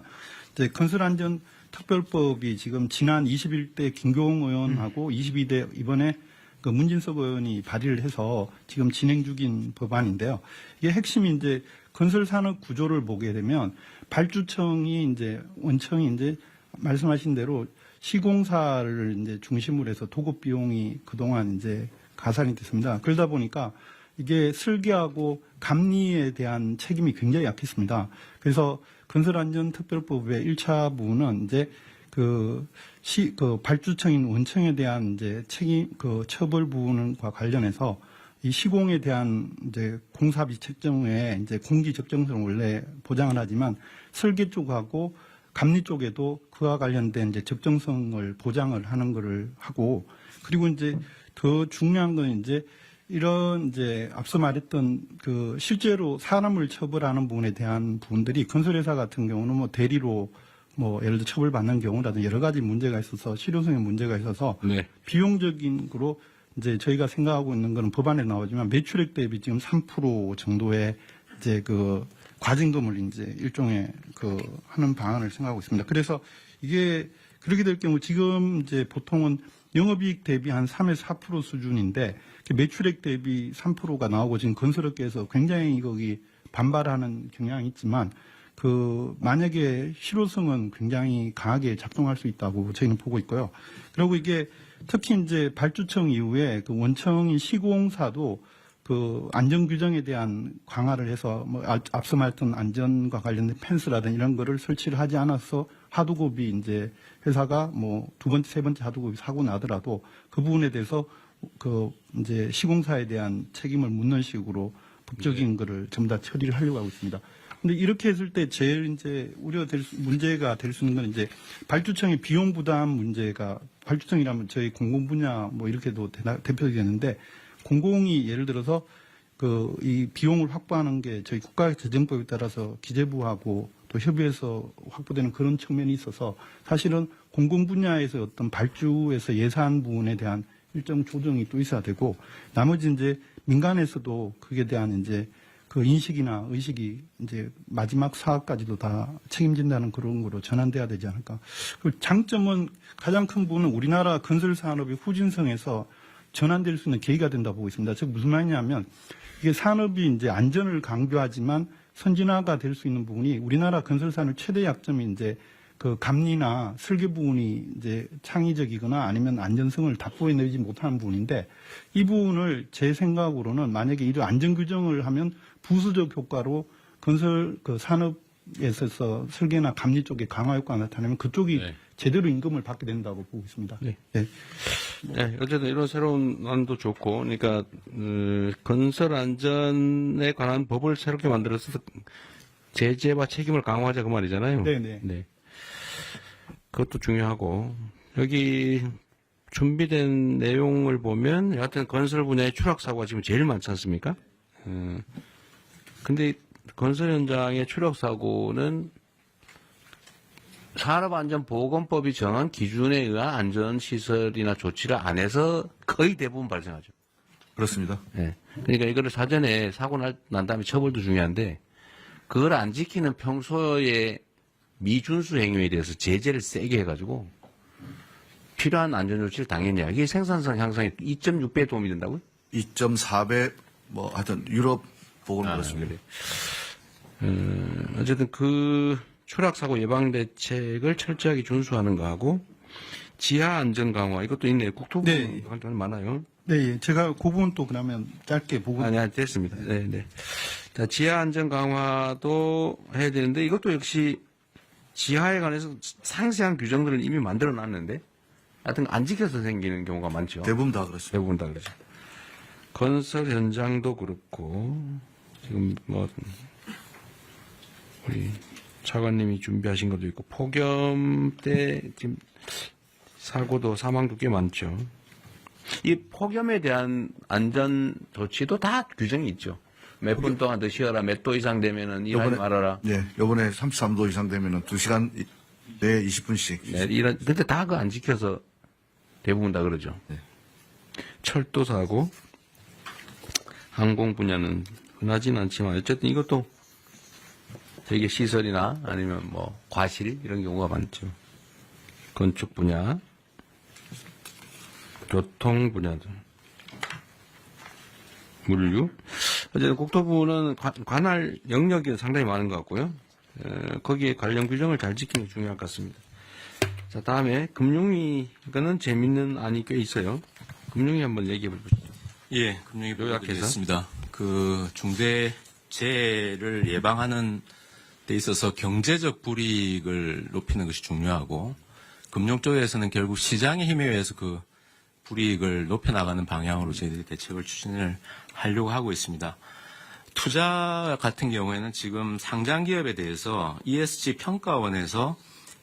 이제 건설안전 특별법이 지금 지난 21대 김교웅 의원하고 22대 이번에 그 문진석 의원이 발의를 해서 지금 진행 중인 법안인데요. 이게 핵심이 이제 건설 산업 구조를 보게 되면 발주청이 이제 원청이 이제 말씀하신 대로 시공사를 이제 중심으로 해서 도급 비용이 그동안 이제 가산이 됐습니다. 그러다 보니까 이게 설계하고 감리에 대한 책임이 굉장히 약했습니다. 그래서 건설안전특별법의 1차 부분은 이제 그 발주청인 원청에 대한 이제 책임, 처벌 부분과 관련해서 이 시공에 대한 이제 공사비 책정에 이제 공기 적정성을 원래 보장을 하지만 설계 쪽하고 감리 쪽에도 그와 관련된 이제 적정성을 보장을 하는 거를 하고 그리고 이제 더 중요한 건 이제 이런 이제 앞서 말했던 그 실제로 사람을 처벌하는 부분에 대한 부분들이 건설회사 같은 경우는 대리로 예를 들어 처벌받는 경우라든지 여러 가지 문제가 있어서 실효성의 문제가 있어서 비용적인 거로 이제 저희가 생각하고 있는 거는 법안에 나오지만 매출액 대비 지금 3% 정도의 이제 그 과징금을 이제 일종의 하는 방안을 생각하고 있습니다. 그래서 이게 그렇게 될 경우 지금 이제 보통은 영업이익 대비 한 3에서 4% 수준인데 매출액 대비 3%가 나오고 지금 건설업계에서 굉장히 거기 반발하는 경향이 있지만 만약에 실효성은 굉장히 강하게 작동할 수 있다고 저희는 보고 있고요. 그리고 이게 특히 이제 발주청 이후에 원청인 시공사도 안전 규정에 대한 강화를 해서 앞서 말했던 안전과 관련된 펜스라든지 이런 거를 설치를 하지 않아서 하도급이 이제 회사가 두 번째, 세 번째 하도급이 사고 나더라도 그 부분에 대해서 이제 시공사에 대한 책임을 묻는 식으로 법적인 거를 전부 다 처리를 하려고 하고 있습니다. 근데 이렇게 했을 때 제일 이제 문제가 될 수 있는 건 이제 발주청의 비용 부담 문제가, 발주청이라면 저희 공공 분야 뭐 이렇게도 대표되겠는데, 공공이 예를 들어서 이 비용을 확보하는 게 저희 국가재정법에 따라서 기재부하고 또 협의해서 확보되는 그런 측면이 있어서, 사실은 공공 분야에서 어떤 발주에서 예산 부분에 대한 일정 조정이 또 있어야 되고, 나머지 이제 민간에서도 그에 대한 이제 그 인식이나 의식이 이제 마지막 사업까지도 다 책임진다는 그런 거로 전환돼야 되지 않을까. 그 장점은, 가장 큰 부분은 우리나라 건설 산업의 후진성에서 전환될 수 있는 계기가 된다고 보고 있습니다. 즉 무슨 말이냐면, 이게 산업이 이제 안전을 강조하지만 선진화가 될 수 있는 부분이, 우리나라 건설 산업 최대 약점이 이제 그 감리나 설계 부분이 이제 창의적이거나 아니면 안전성을 답보해내지 못하는 부분인데, 이 부분을 제 생각으로는 만약에 이런 안전 규정을 하면 부수적 효과로 건설 그 산업에 있어서 설계나 감리 쪽에 강화 효과가 나타나면 그쪽이 제대로 임금을 받게 된다고 보고 있습니다. 네, 어쨌든 이런 새로운 안도 좋고, 그러니까 건설 안전에 관한 법을 새롭게 만들어서 제재와 책임을 강화하자 그 말이잖아요. 네. 그것도 중요하고, 여기 준비된 내용을 보면 여하튼 건설 분야의 추락 사고가 지금 제일 많지 않습니까? 근데 건설 현장의 추락 사고는 산업안전보건법이 정한 기준에 의한 안전시설이나 조치를 안 해서 거의 대부분 발생하죠. 그렇습니다. 네. 그러니까 이거를 사전에 사고 난 다음에 처벌도 중요한데, 그걸 안 지키는 평소에 미준수 행위에 대해서 제재를 세게 해가지고 필요한 안전조치를 당연히 해야. 이게 생산성 향상에 2.6배 도움이 된다고요? 2.4배 뭐 하여튼 유럽 보고는 그렇습니다. 어쨌든 그 추락사고 예방 대책을 철저하게 준수하는 거하고, 지하 안전 강화, 이것도 있네요. 국토부 활동이 많아요. 네, 제가 그 부분 또 그러면 짧게 보고. 아니, 됐습니다. 네. 자, 지하 안전 강화도 해야 되는데, 이것도 역시 지하에 관해서 상세한 규정들을 이미 만들어 놨는데, 하여튼 안 지켜서 생기는 경우가 많죠. 대부분 다 그렇습니다. 대부분 다 그렇죠. 건설 현장도 그렇고, 지금 뭐, 우리 차관님이 준비하신 것도 있고, 폭염 때 지금 사고도 사망도 꽤 많죠. 이 폭염에 대한 안전 조치도 다 규정이 있죠. 몇 분 동안 더 쉬어라, 몇 도 이상 되면은 일하지 말아라. 네, 요번에 33도 이상 되면은 2시간 내에 20분씩. 네, 근데 다 그거 안 지켜서 대부분 다 그러죠. 네. 철도 사고, 항공 분야는 흔하진 않지만, 어쨌든 이것도 되게 시설이나 아니면 뭐 과실 이런 경우가 많죠. 건축 분야, 교통 분야들, 물류. 어쨌든 국토부는 관할 영역이 상당히 많은 것 같고요. 거기에 관련 규정을 잘 지키는 게 중요할 것 같습니다. 자, 다음에 금융위, 이거는 재밌는 안이 꽤 있어요. 금융위 한번 얘기해 보시죠. 예, 금융위 부탁드리겠습니다. 그 중대재해를 예방하는 데 있어서 경제적 불이익을 높이는 것이 중요하고, 금융 쪽에서는 결국 시장의 힘에 의해서 그 불이익을 높여나가는 방향으로 저희들이 대책을 추진을 하려고 하고 있습니다. 투자 같은 경우에는 지금 상장기업에 대해서 ESG 평가원에서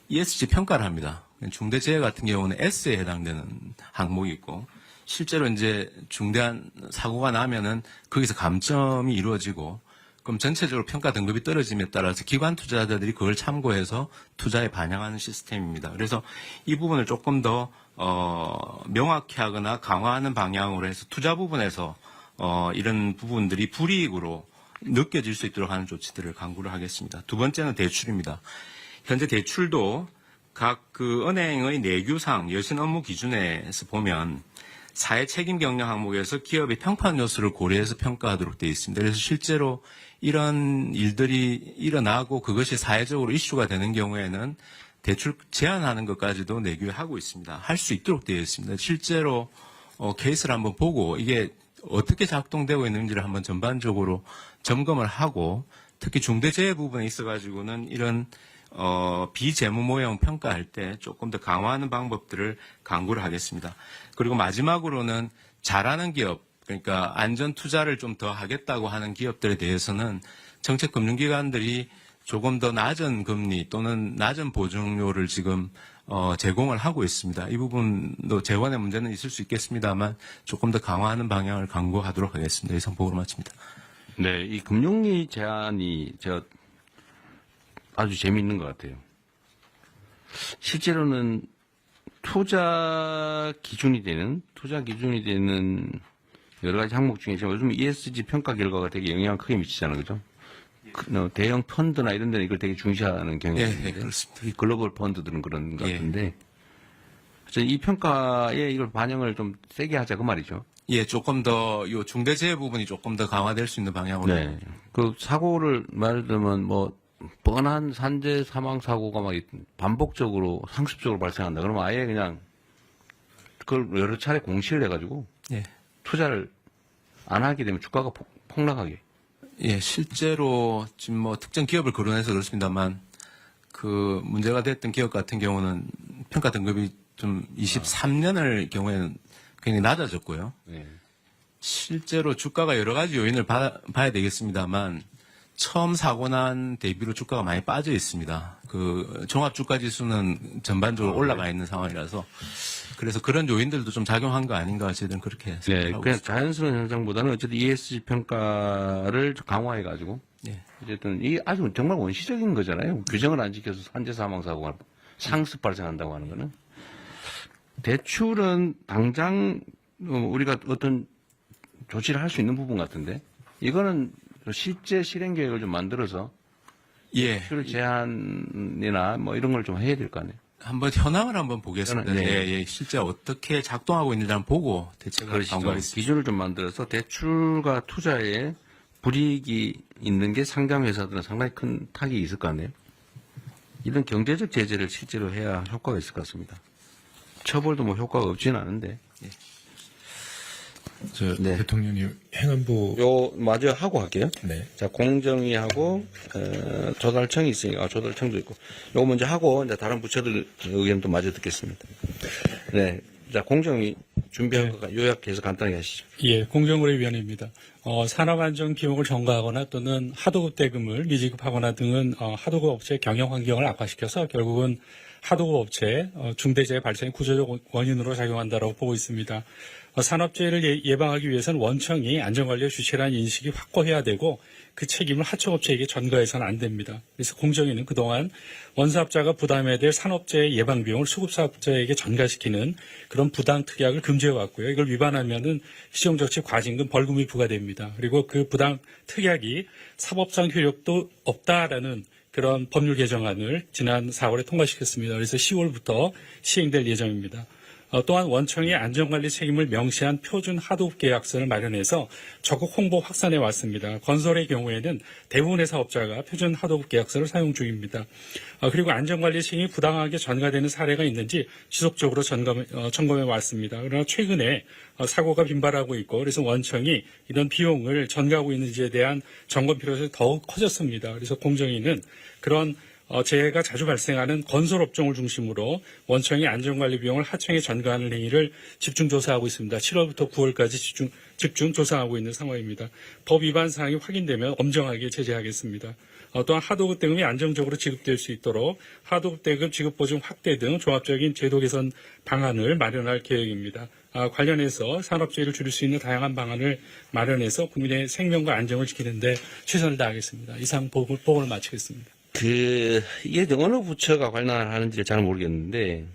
ESG 평가를 합니다. 중대재해 같은 경우는 S에 해당되는 항목이 있고, 실제로 이제 중대한 사고가 나면은 거기서 감점이 이루어지고, 그럼 전체적으로 평가 등급이 떨어짐에 따라서 기관 투자자들이 그걸 참고해서 투자에 반영하는 시스템입니다. 그래서 이 부분을 조금 더 명확히 하거나 강화하는 방향으로 해서 투자 부분에서 이런 부분들이 불이익으로 느껴질 수 있도록 하는 조치들을 강구를 하겠습니다. 두 번째는 대출입니다. 현재 대출도 각 그 은행의 내규상 여신 업무 기준에서 보면 사회 책임 경영 항목에서 기업의 평판 요소를 고려해서 평가하도록 되어 있습니다. 그래서 실제로 이런 일들이 일어나고 그것이 사회적으로 이슈가 되는 경우에는 대출 제한하는 것까지도 내규에 하고 있습니다. 할 수 있도록 되어 있습니다. 실제로 케이스를 한번 보고 이게 어떻게 작동되고 있는지를 한번 전반적으로 점검을 하고, 특히 중대재해 부분에 있어가지고는 이런 비재무 모형 평가할 때 조금 더 강화하는 방법들을 강구를 하겠습니다. 그리고 마지막으로는 잘하는 기업, 그러니까 안전 투자를 좀 더 하겠다고 하는 기업들에 대해서는 정책 금융기관들이 조금 더 낮은 금리 또는 낮은 보증료를 지금 제공을 하고 있습니다. 이 부분도 재원의 문제는 있을 수 있겠습니다만 조금 더 강화하는 방향을 강구하도록 하겠습니다. 이상 보고를 마칩니다. 네, 이 금융위 제안이 아주 재미있는 것 같아요. 실제로는 투자 기준이 되는 여러 가지 항목 중에 요즘 ESG 평가 결과가 되게 영향을 크게 미치잖아요, 그죠? 대형 펀드나 이런 데는 이걸 되게 중시하는 경향이 있는데, 그렇습니다. 이 글로벌 펀드들은 그런 것 같은데, 이 평가에 이걸 반영을 좀 세게 하자 그 말이죠. 예, 조금 더 요 중대재해 부분이 조금 더 강화될 수 있는 방향으로. 네. 그 사고를 말을 들면 뻔한 산재 사망 사고가 막 반복적으로 상습적으로 발생한다. 그러면 아예 그냥 그걸 여러 차례 공시를 해가지고 예. 투자를 안 하게 되면 주가가 폭락하게. 예, 실제로 지금 특정 기업을 거론해서 그렇습니다만 그 문제가 됐던 기업 같은 경우는 평가 등급이 좀 23년을 경우에는 굉장히 낮아졌고요. 네. 실제로 주가가 여러 가지 요인을 봐야 되겠습니다만 처음 사고 난 대비로 주가가 많이 빠져 있습니다. 그 종합 주가 지수는 전반적으로 올라가 있는 상황이라서 그래서 그런 요인들도 좀 작용한 거 아닌가 저희들은 그렇게 생각하고 그냥 있습니다. 자연스러운 현상보다는 어쨌든 ESG 평가를 강화해가지고 어쨌든 이 아주 정말 원시적인 거잖아요. 규정을 안 지켜서 산재 사망 사고가 상습 발생한다고 하는 거는 대출은 당장 우리가 어떤 조치를 할 수 있는 부분 같은데 이거는 실제 실행 계획을 좀 만들어서 대출 제한이나 이런 걸 좀 해야 될 거 아니에요. 한번 현황을 한번 보겠습니다. 실제 어떻게 작동하고 있는지 한번 보고 대책을 강구하겠습니다. 기준을 좀 만들어서 대출과 투자에 불이익이 있는 게 상장 회사들은 상당히 큰 타격이 있을 거 아니에요. 이런 경제적 제재를 실제로 해야 효과가 있을 것 같습니다. 처벌도 효과가 없지는 않은데. 대통령님 행안부 마저 하고 할게요. 네. 자, 공정위하고 조달청이 있으니까 조달청도 있고 요거 먼저 하고 이제 다른 부처들 의견도 마저 듣겠습니다. 네. 자, 공정위 준비한 거 요약해서 간단하게 하시죠. 예, 공정거래위원회입니다. 산업안전 비용을 전가하거나 또는 하도급 대금을 미지급하거나 등은 하도급 업체의 경영 환경을 악화시켜서 결국은 하도급 업체 중대재해 발생의 구조적 원인으로 작용한다고 보고 있습니다. 산업재해를 예방하기 위해서는 원청이 안전관리의 주체라는 인식이 확고해야 되고 그 책임을 하청업체에게 전가해서는 안 됩니다. 그래서 공정위는 그동안 원사업자가 부담해야 될 산업재해 예방 비용을 수급사업자에게 전가시키는 그런 부당 특약을 금지해왔고요. 이걸 위반하면은 시정조치 과징금 벌금이 부과됩니다. 그리고 그 부당 특약이 사법상 효력도 없다라는 그런 법률 개정안을 지난 4월에 통과시켰습니다. 그래서 10월부터 시행될 예정입니다. 또한 원청이 안전관리 책임을 명시한 표준 하도급 계약서를 마련해서 적극 홍보 확산해 왔습니다. 건설의 경우에는 대부분의 사업자가 표준 하도급 계약서를 사용 중입니다. 그리고 안전관리 책임이 부당하게 전가되는 사례가 있는지 지속적으로 점검해 왔습니다. 그러나 최근에 사고가 빈발하고 있고 그래서 원청이 이런 비용을 전가하고 있는지에 대한 점검 필요성이 더욱 커졌습니다. 그래서 공정위는 그런 재해가 자주 발생하는 건설업종을 중심으로 원청이 안전관리 비용을 하청에 전가하는 행위를 집중 조사하고 있습니다. 7월부터 9월까지 집중 조사하고 있는 상황입니다. 법 위반 사항이 확인되면 엄정하게 제재하겠습니다. 또한 하도급 대금이 안정적으로 지급될 수 있도록 하도급 대금 지급 보증 확대 등 종합적인 제도 개선 방안을 마련할 계획입니다. 관련해서 산업재해를 줄일 수 있는 다양한 방안을 마련해서 국민의 생명과 안정을 지키는 데 최선을 다하겠습니다. 이상 보고를 마치겠습니다. 이게 어느 부처가 관할하는지 잘 모르겠는데,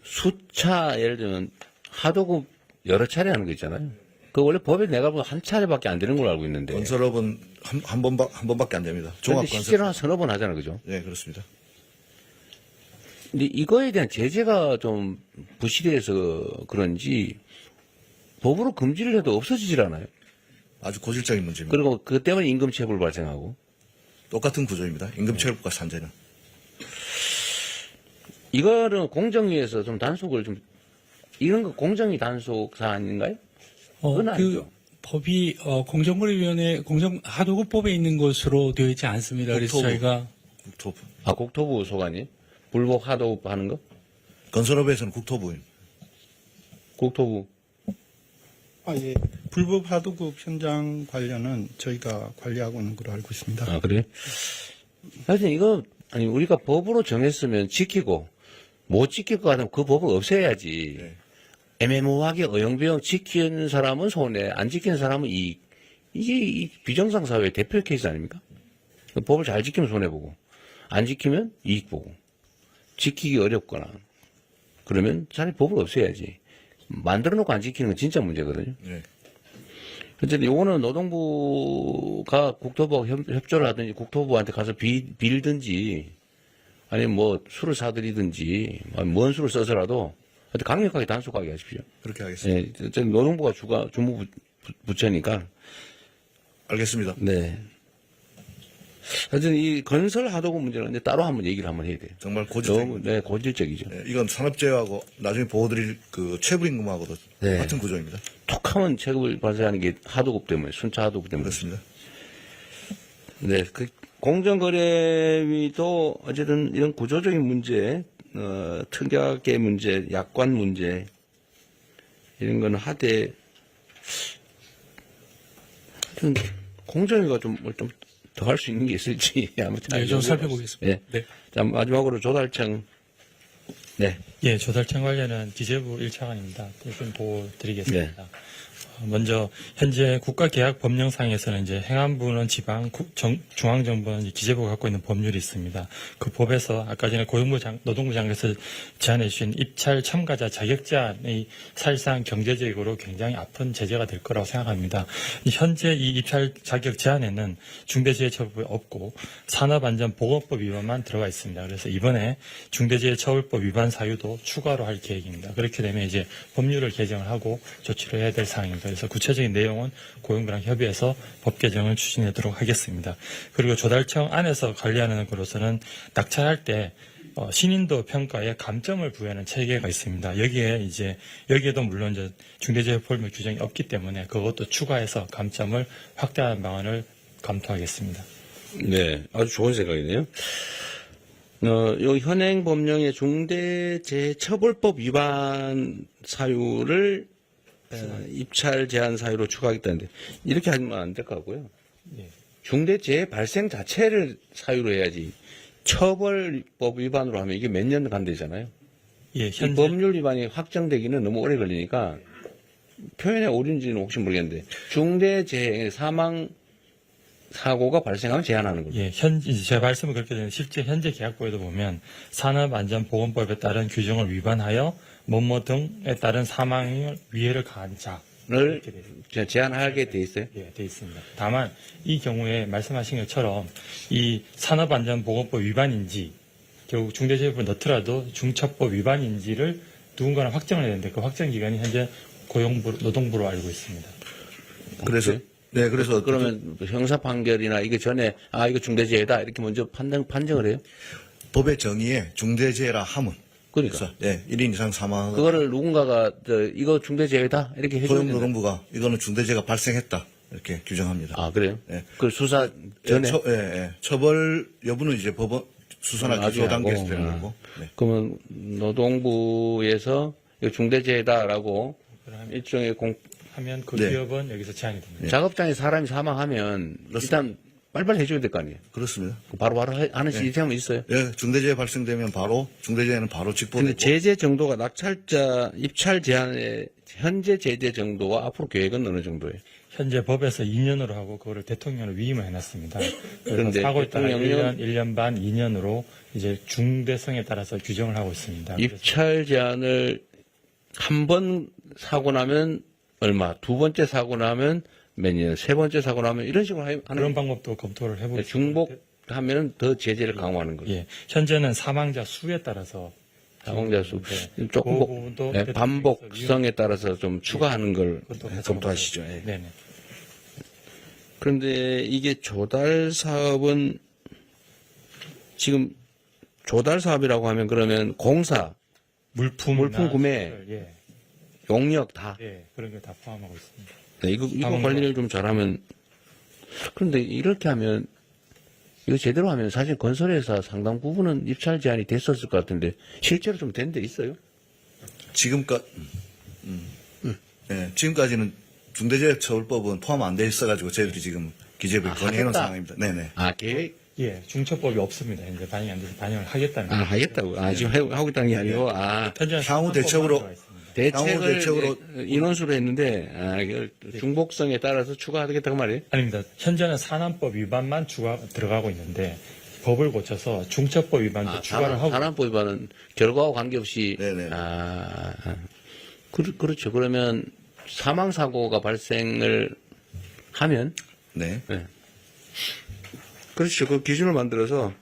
수차, 예를 들면, 하도급 여러 차례 하는 거 있잖아요. 그 원래 법에 내가 보면 한 차례밖에 안 되는 걸로 알고 있는데. 건설업은 한 번밖에 안 됩니다. 종합건설. 실제로 한 서너 번 하잖아요, 그죠? 네, 그렇습니다. 근데 이거에 대한 제재가 좀 부실해서 그런지, 법으로 금지를 해도 없어지질 않아요. 아주 고질적인 문제입니다. 그리고 그것 때문에 임금체불 발생하고. 똑같은 구조입니다. 임금체불과 산재는. 이거는 공정위에서 좀 단속을 이런 거 공정위 단속 사안인가요? 그건 아니죠. 법이 공정거래위원회 하도급법에 있는 것으로 되어 있지 않습니다. 그래서 저희가 국토부. 국토부 소관이 불법 하도급 하는 거? 건설업에서는 국토부입니다. 국토부. 예. 불법 하도급 현장 관련은 저희가 관리하고 있는 걸로 알고 있습니다. 아, 그래? 하여튼 이거, 아니, 우리가 법으로 정했으면 지키고, 못 지킬 것 같으면 그 법을 없애야지. 네. 애매모호하게 어영부영 지키는 사람은 손해, 안 지키는 사람은 이익. 이게 이 비정상 사회의 대표 케이스 아닙니까? 법을 잘 지키면 손해보고, 안 지키면 이익 보고, 지키기 어렵거나, 그러면 차라리 법을 없애야지. 만들어 놓고 안 지키는 건 진짜 문제거든요. 네. 어쨌든 요거는 노동부가 국토부와 협조를 하든지 국토부한테 가서 빌든지 아니면 뭐 술을 사드리든지 뭔 술을 써서라도 하여튼 강력하게 단속하게 하십시오. 그렇게 하겠습니다. 네, 어쨌든 노동부가 주무 부처니까. 알겠습니다. 네. 하여튼 이 건설 하도급 문제는 근데 따로 한번 얘기를 한번 해야 돼요. 정말 고질적이죠. 너무, 네, 고질적이죠. 네, 이건 산업재해하고 나중에 보호드릴 그 최불임금하고도 네. 같은 구조입니다. 톡하면 체급을 발생하는 게 하도급 때문에, 순차 하도급 때문에. 그렇습니다. 네, 그 공정거래위도 어쨌든 이런 구조적인 문제, 특약의 문제, 약관 문제 이런 거는 하되 하여튼 공정위가 좀 더 할 수 있는 게 있을지 아무튼 네, 좀 살펴보겠습니다. 네. 네. 자, 마지막으로 조달청. 네. 예, 조달청 관련은 기재부 1차관입니다. 좀 보고 드리겠습니다. 먼저 현재 국가계약법령상에서는 이제 행안부는 지방, 중앙정부는 이제 기재부가 갖고 있는 법률이 있습니다. 그 법에서 아까 전에 노동부 장관께서 제안해 주신 입찰 참가자 자격 제한이 사실상 경제적으로 굉장히 아픈 제재가 될 거라고 생각합니다. 현재 이 입찰 자격 제한에는 중대재해처벌법이 없고 산업안전보건법 위반만 들어가 있습니다. 그래서 이번에 중대재해처벌법 위반 사유도 추가로 할 계획입니다. 그렇게 되면 이제 법률을 개정을 하고 조치를 해야 될 사항입니다. 그래서 구체적인 내용은 고용부랑 협의해서 법 개정을 추진하도록 하겠습니다. 그리고 조달청 안에서 관리하는 것으로서는 낙찰할 때 신인도 평가에 감점을 부여하는 체계가 있습니다. 여기에도 물론 이제 중대재해법률 규정이 없기 때문에 그것도 추가해서 감점을 확대하는 방안을 검토하겠습니다. 네, 아주 좋은 생각이네요. 요 현행 법령의 중대재해처벌법 위반 사유를 입찰 제한 사유로 추가하겠다는데 이렇게 하면 안 될 것 같고요. 예. 중대재해 발생 자체를 사유로 해야지 처벌법 위반으로 하면 이게 몇 년 간대잖아요. 예, 이 법률 위반이 확정되기는 너무 오래 걸리니까 표현의 오류인지는 혹시 모르겠는데 중대재해 사망 사고가 발생하면 제한하는 거죠. 예, 제 말씀은 그렇게 되는데 실제 현재 계약부에도 보면 산업안전보건법에 따른 규정을 위반하여 뭐뭐 등에 따른 사망을 위해를 가한 자를 제한하게 돼 있어요? 예, 돼 있습니다. 다만 이 경우에 말씀하신 것처럼 이 산업안전보건법 위반인지 결국 중대재해법을 넣더라도 중처법 위반인지를 누군가는 확정을 해야 되는데 그 확정 기간이 현재 노동부로 알고 있습니다. 그래서 네, 그래서 그러면 형사 판결이나 이게 전에 이거 중대재해다 이렇게 먼저 판정을 해요? 법의 정의에 중대재해라 함은 그러니까. 네, 1인 이상 사망. 그거를 누군가가 이거 중대재해다 이렇게 해줘야 된다. 고용노동부가 이거는 중대재해가 발생했다 이렇게 규정합니다. 아, 그래요? 네. 그 수사 전에 처벌 여부는 이제 법원 수사나 기소 단계에서 되는 거고. 네. 그러면 노동부에서 이거 중대재해다라고 일종의 하면 그 네. 기업은 여기서 제한이 됩니다. 작업장에 사람이 사망하면 일단 빨리빨리 해줘야 될 거 아니에요? 그렇습니다. 바로바로 하는 시스템은 있어요? 예, 중대재해 발생되면 중대재해는 바로 직보되고. 근데 제재 정도가 입찰 제한의 현재 제재 정도와 앞으로 계획은 어느 정도예요? 현재 법에서 2년으로 하고 그거를 대통령으로 위임을 해놨습니다. 그런데 사고에 따라 대통령은 1년 반, 2년으로 이제 중대성에 따라서 규정을 하고 있습니다. 입찰 제한을 한 번 사고 나면 얼마, 두 번째 사고 나면 몇 년, 세 번째 사고 나면 이런 식으로 하는 그런 방법도 검토를 해보고 중복하면 더 제재를 강화하는 거죠. 예, 현재는 사망자 수에 따라서 사망자 수 그 조금 부분도 반복성에 따라서 좀 추가하는 걸 검토하시죠. 예. 네네. 그런데 이게 조달 사업은 지금 조달 사업이라고 하면 그러면 공사, 물품 구매, 예. 용역 다. 예, 그런 걸 다 포함하고 있습니다. 네, 이거 관리를 좀 잘하면. 그런데 이렇게 하면, 이거 제대로 하면 사실 건설회사 상당 부분은 입찰 제한이 됐었을 것 같은데, 실제로 좀 된 데 있어요? 지금까지 네, 지금까지는 중대재해처벌법은 포함 안 돼 있어가지고 저희들이 지금 기재부에 건의해놓은 상황입니다. 네네. 계획? 예, 중처법이 없습니다. 이제 반영이 안 돼서 반영을 하겠다는 하겠다고. 지금 하고 있다는 게 아니고, 향후 대책으로 대책을 인원수로 했는데, 이걸 중복성에 따라서 추가하겠다고 말이에요? 아닙니다. 현재는 산안법 위반만 들어가고 있는데 법을 고쳐서 중처법 위반도 추가를 하고. 산안법 위반은 결과와 관계없이. 네네. 그렇죠. 그러면 사망사고가 발생을 하면. 네. 그렇죠. 그 기준을 만들어서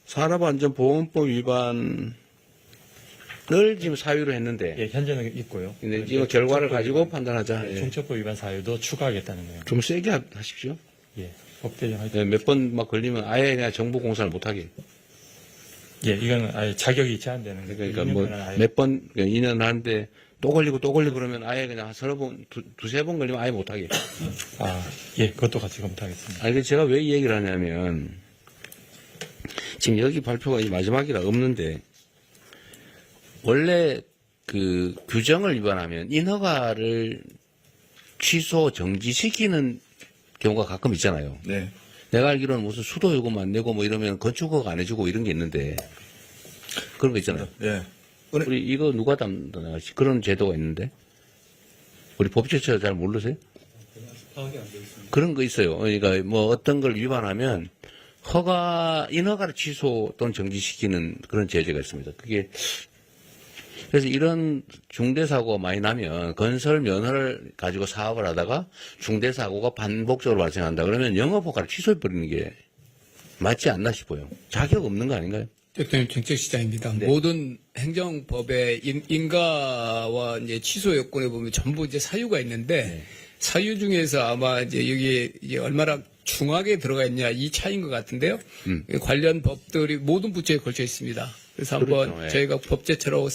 산업안전보건법 위반을 지금 사유로 했는데. 예, 현재는 있고요. 근데 지금 결과를 가지고 판단하자. 예, 중처법 위반 사유도 추가하겠다는 거예요. 좀 세게 하십시오. 예, 법 개정할 몇 번 막 걸리면 아예 그냥 정부 공사를 못하게. 예, 이거는 아예 자격이 있지 않다는 거예요. 그러니까 뭐 몇 번 2년 하는데 또 걸리고 그러면 아예 그냥 서너 번, 두세 번 걸리면 아예 못하게. 예, 그것도 같이 검토하겠습니다. 아니, 제가 왜 이 얘기를 하냐면, 지금 여기 발표가 이 마지막이라 없는데, 원래 그 규정을 위반하면 인허가를 취소, 정지시키는 경우가 가끔 있잖아요. 네. 내가 알기로는 무슨 수도 요금 안 내고 뭐 이러면 건축허가 안 해주고 이런 게 있는데, 그런 거 있잖아요. 네. 우리 이거 누가 담당하지? 그런 제도가 있는데? 우리 법제처 잘 모르세요? 그런 거 있어요. 그러니까 뭐 어떤 걸 위반하면 인허가를 취소 또는 정지시키는 그런 제재가 있습니다. 그게 그래서 이런 중대사고가 많이 나면 건설 면허를 가지고 사업을 하다가 중대사고가 반복적으로 발생한다. 그러면 영업허가를 취소해버리는 게 맞지 않나 싶어요. 자격 없는 거 아닌가요? 대통령 정책시장입니다. 네. 모든 행정법의 인가와 이제 취소 요건에 보면 전부 이제 사유가 있는데 사유 중에서 아마 이제 여기에 이제 얼마나 중하게 들어가 있냐 이 차이인 것 같은데요. 관련 법들이 모든 부처에 걸쳐 있습니다. 그래서 한번 그렇죠. 예. 저희가 법제처로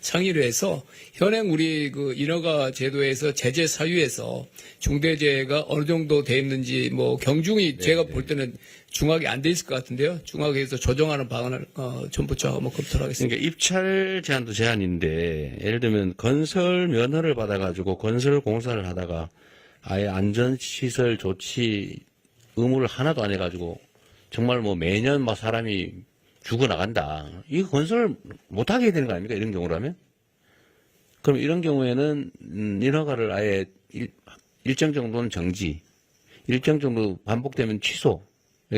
상의를 해서 현행 우리 그 인허가 제도에서 제재 사유에서 중대재해가 어느 정도 돼 있는지 뭐 경중이 제가 볼 때는 중하게 안 돼 있을 것 같은데요. 중하게 해서 조정하는 방안을 정부처와 한번 검토를 하겠습니다. 그러니까 입찰 제한도 제한인데 예를 들면 건설 면허를 받아가지고 건설 공사를 하다가 아예 안전시설 조치 의무를 하나도 안 해가지고 정말 뭐 매년 막 사람이 죽어나간다. 이거 건설을 못하게 해야 되는 거 아닙니까? 이런 경우라면? 그럼 이런 경우에는 인허가를 아예 일정 정도는 정지, 일정 정도 반복되면 취소,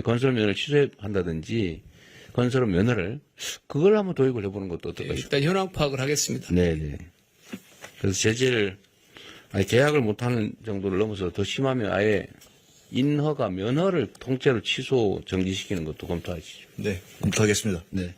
건설 면허를 취소한다든지 건설 면허를 그걸 한번 도입을 해보는 것도 어떨까 싶습니다. 일단 현황 파악을 하겠습니다. 네네. 그래서 제재를 계약을 못하는 정도를 넘어서 더 심하면 아예 인허가 면허를 통째로 취소 정지시키는 것도 검토하시죠. 네, 검토하겠습니다. 네.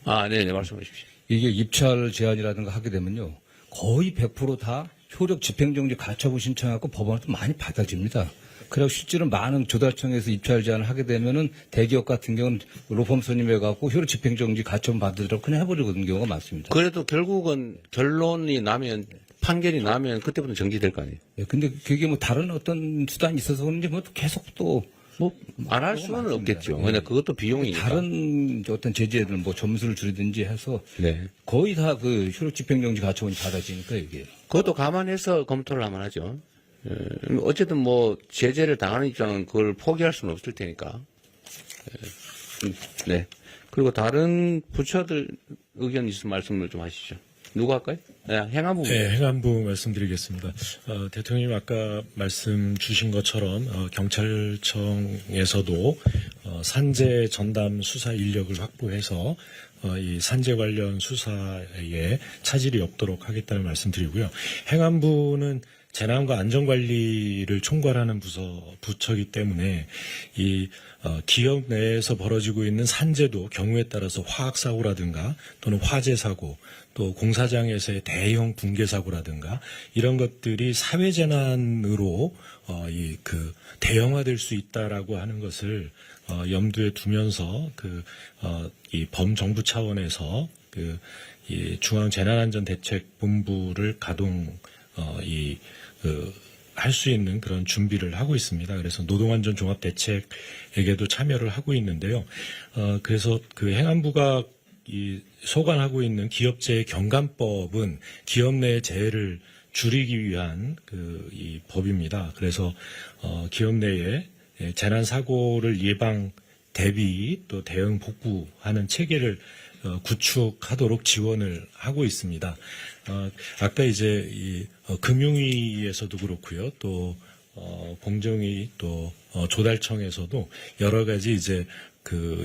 네네, 말씀해 주십시오. 이게 입찰 제한이라든가 하게 되면요. 거의 100% 다 효력 집행정지 가처분 신청하고 법원에서 많이 받아집니다. 그리고 실제로 많은 조달청에서 입찰 제한을 하게 되면은 대기업 같은 경우는 로펌 선임해갖고 효력 집행정지 가처분 받으더라도 그냥 해버리는 경우가 많습니다. 그래도 결국은 결론이 나면 판결이 나면 그때부터 정지될 거 아니에요. 예, 근데 그게 뭐 다른 어떤 수단이 있어서 그런지 뭐 계속 또 뭐 안 할 수는 많습니다. 없겠죠. 예. 왜냐 그것도 비용이니까. 다른 어떤 제재들 뭐 점수를 줄이든지 해서 네. 거의 다 그 효력 집행정지 가처분이 받아지니까 이게. 그것도 감안해서 검토를 하면 하죠. 어쨌든 뭐 제재를 당하는 입장은 그걸 포기할 수는 없을 테니까. 네. 그리고 다른 부처들 의견 있으면 말씀을 좀 하시죠. 누구 할까요? 네, 행안부. 네, 행안부 말씀드리겠습니다. 대통령님 아까 말씀 주신 것처럼 경찰청에서도 산재 전담 수사 인력을 확보해서 이 산재 관련 수사에 차질이 없도록 하겠다는 말씀드리고요. 행안부는 재난과 안전관리를 총괄하는 부처이기 때문에 이 기업 내에서 벌어지고 있는 산재도 경우에 따라서 화학사고라든가 또는 화재사고 또 공사장에서의 대형 붕괴사고라든가 이런 것들이 사회재난으로 대형화될 수 있다라고 하는 것을 염두에 두면서 이 범정부 차원에서 이 중앙재난안전대책본부를 가동 할 수 있는 그런 준비를 하고 있습니다. 그래서 노동안전 종합대책에게도 참여를 하고 있는데요. 그래서 그 행안부가 이 소관하고 있는 기업재해 경감법은 기업 내 재해를 줄이기 위한 이 법입니다. 그래서 기업 내에 재난 사고를 예방, 대비 또 대응 복구하는 체계를 구축하도록 지원을 하고 있습니다. 아까 이제 이 금융위에서도 그렇고요, 또 공정위 또 조달청에서도 여러 가지 이제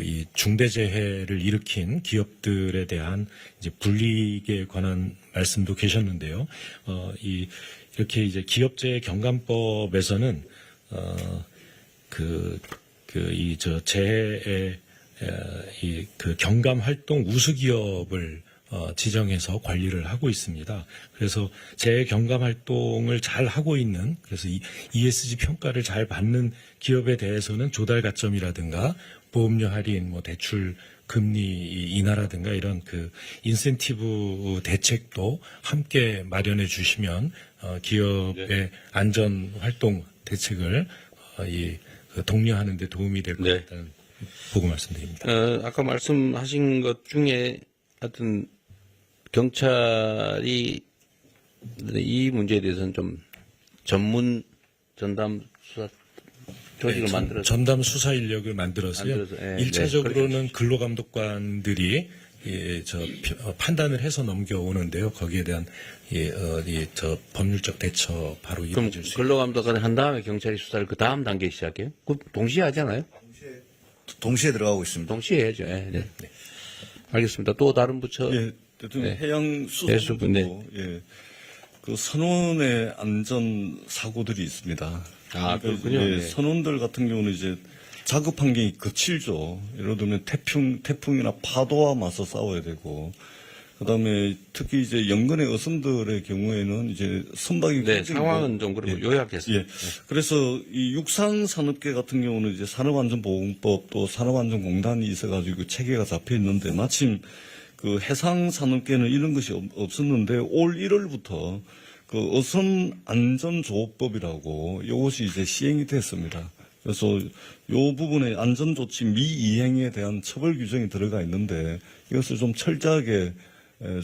이 중대재해를 일으킨 기업들에 대한 이제 불이익에 관한 말씀도 계셨는데요. 이렇게 이제 기업재해 경감법에서는 재해의 경감 활동 우수 기업을 지정해서 관리를 하고 있습니다. 그래서 재해 경감 활동을 잘 하고 있는, 그래서 ESG 평가를 잘 받는 기업에 대해서는 조달 가점이라든가 보험료 할인, 대출 금리 인하라든가 이런 인센티브 대책도 함께 마련해 주시면 기업의 안전 활동 대책을 독려하는 데 도움이 될 것 같다는 보고 말씀드립니다. 아까 말씀하신 것 중에 하여튼 경찰이 이 문제에 대해서는 좀 전문 전담 수사 조직을 만들어서 전담 수사 인력을 만들어서요. 1차적으로는 근로감독관들이 판단을 해서 넘겨오는데요. 거기에 대한 법률적 대처 바로 이루어질 수 있습니다. 근로감독관을 한 다음에 경찰이 수사를 그 다음 단계에 시작해요? 그 동시에 하잖아요? 동시에 들어가고 있습니다. 동시에 해야죠. 네. 알겠습니다. 또 다른 부처. 예, 대통령 해양수산부 그 선원의 안전 사고들이 있습니다. 그렇군요. 선원들 같은 경우는 이제 작업 환경이 거칠죠. 예를 들면 태풍이나 파도와 맞서 싸워야 되고, 그다음에 특히 이제 연근의 어선들의 경우에는 이제 선박이 상황은 좀 그리고 요약해서. 그래서 이 육상산업계 같은 경우는 이제 산업안전보건법 또 산업안전공단이 있어가지고 체계가 잡혀 있는데 마침 그 해상산업계는 이런 것이 없었는데 올 1월부터 그 어선안전조업법이라고 이것이 이제 시행이 됐습니다. 그래서 요 부분에 안전조치 미이행에 대한 처벌 규정이 들어가 있는데 이것을 좀 철저하게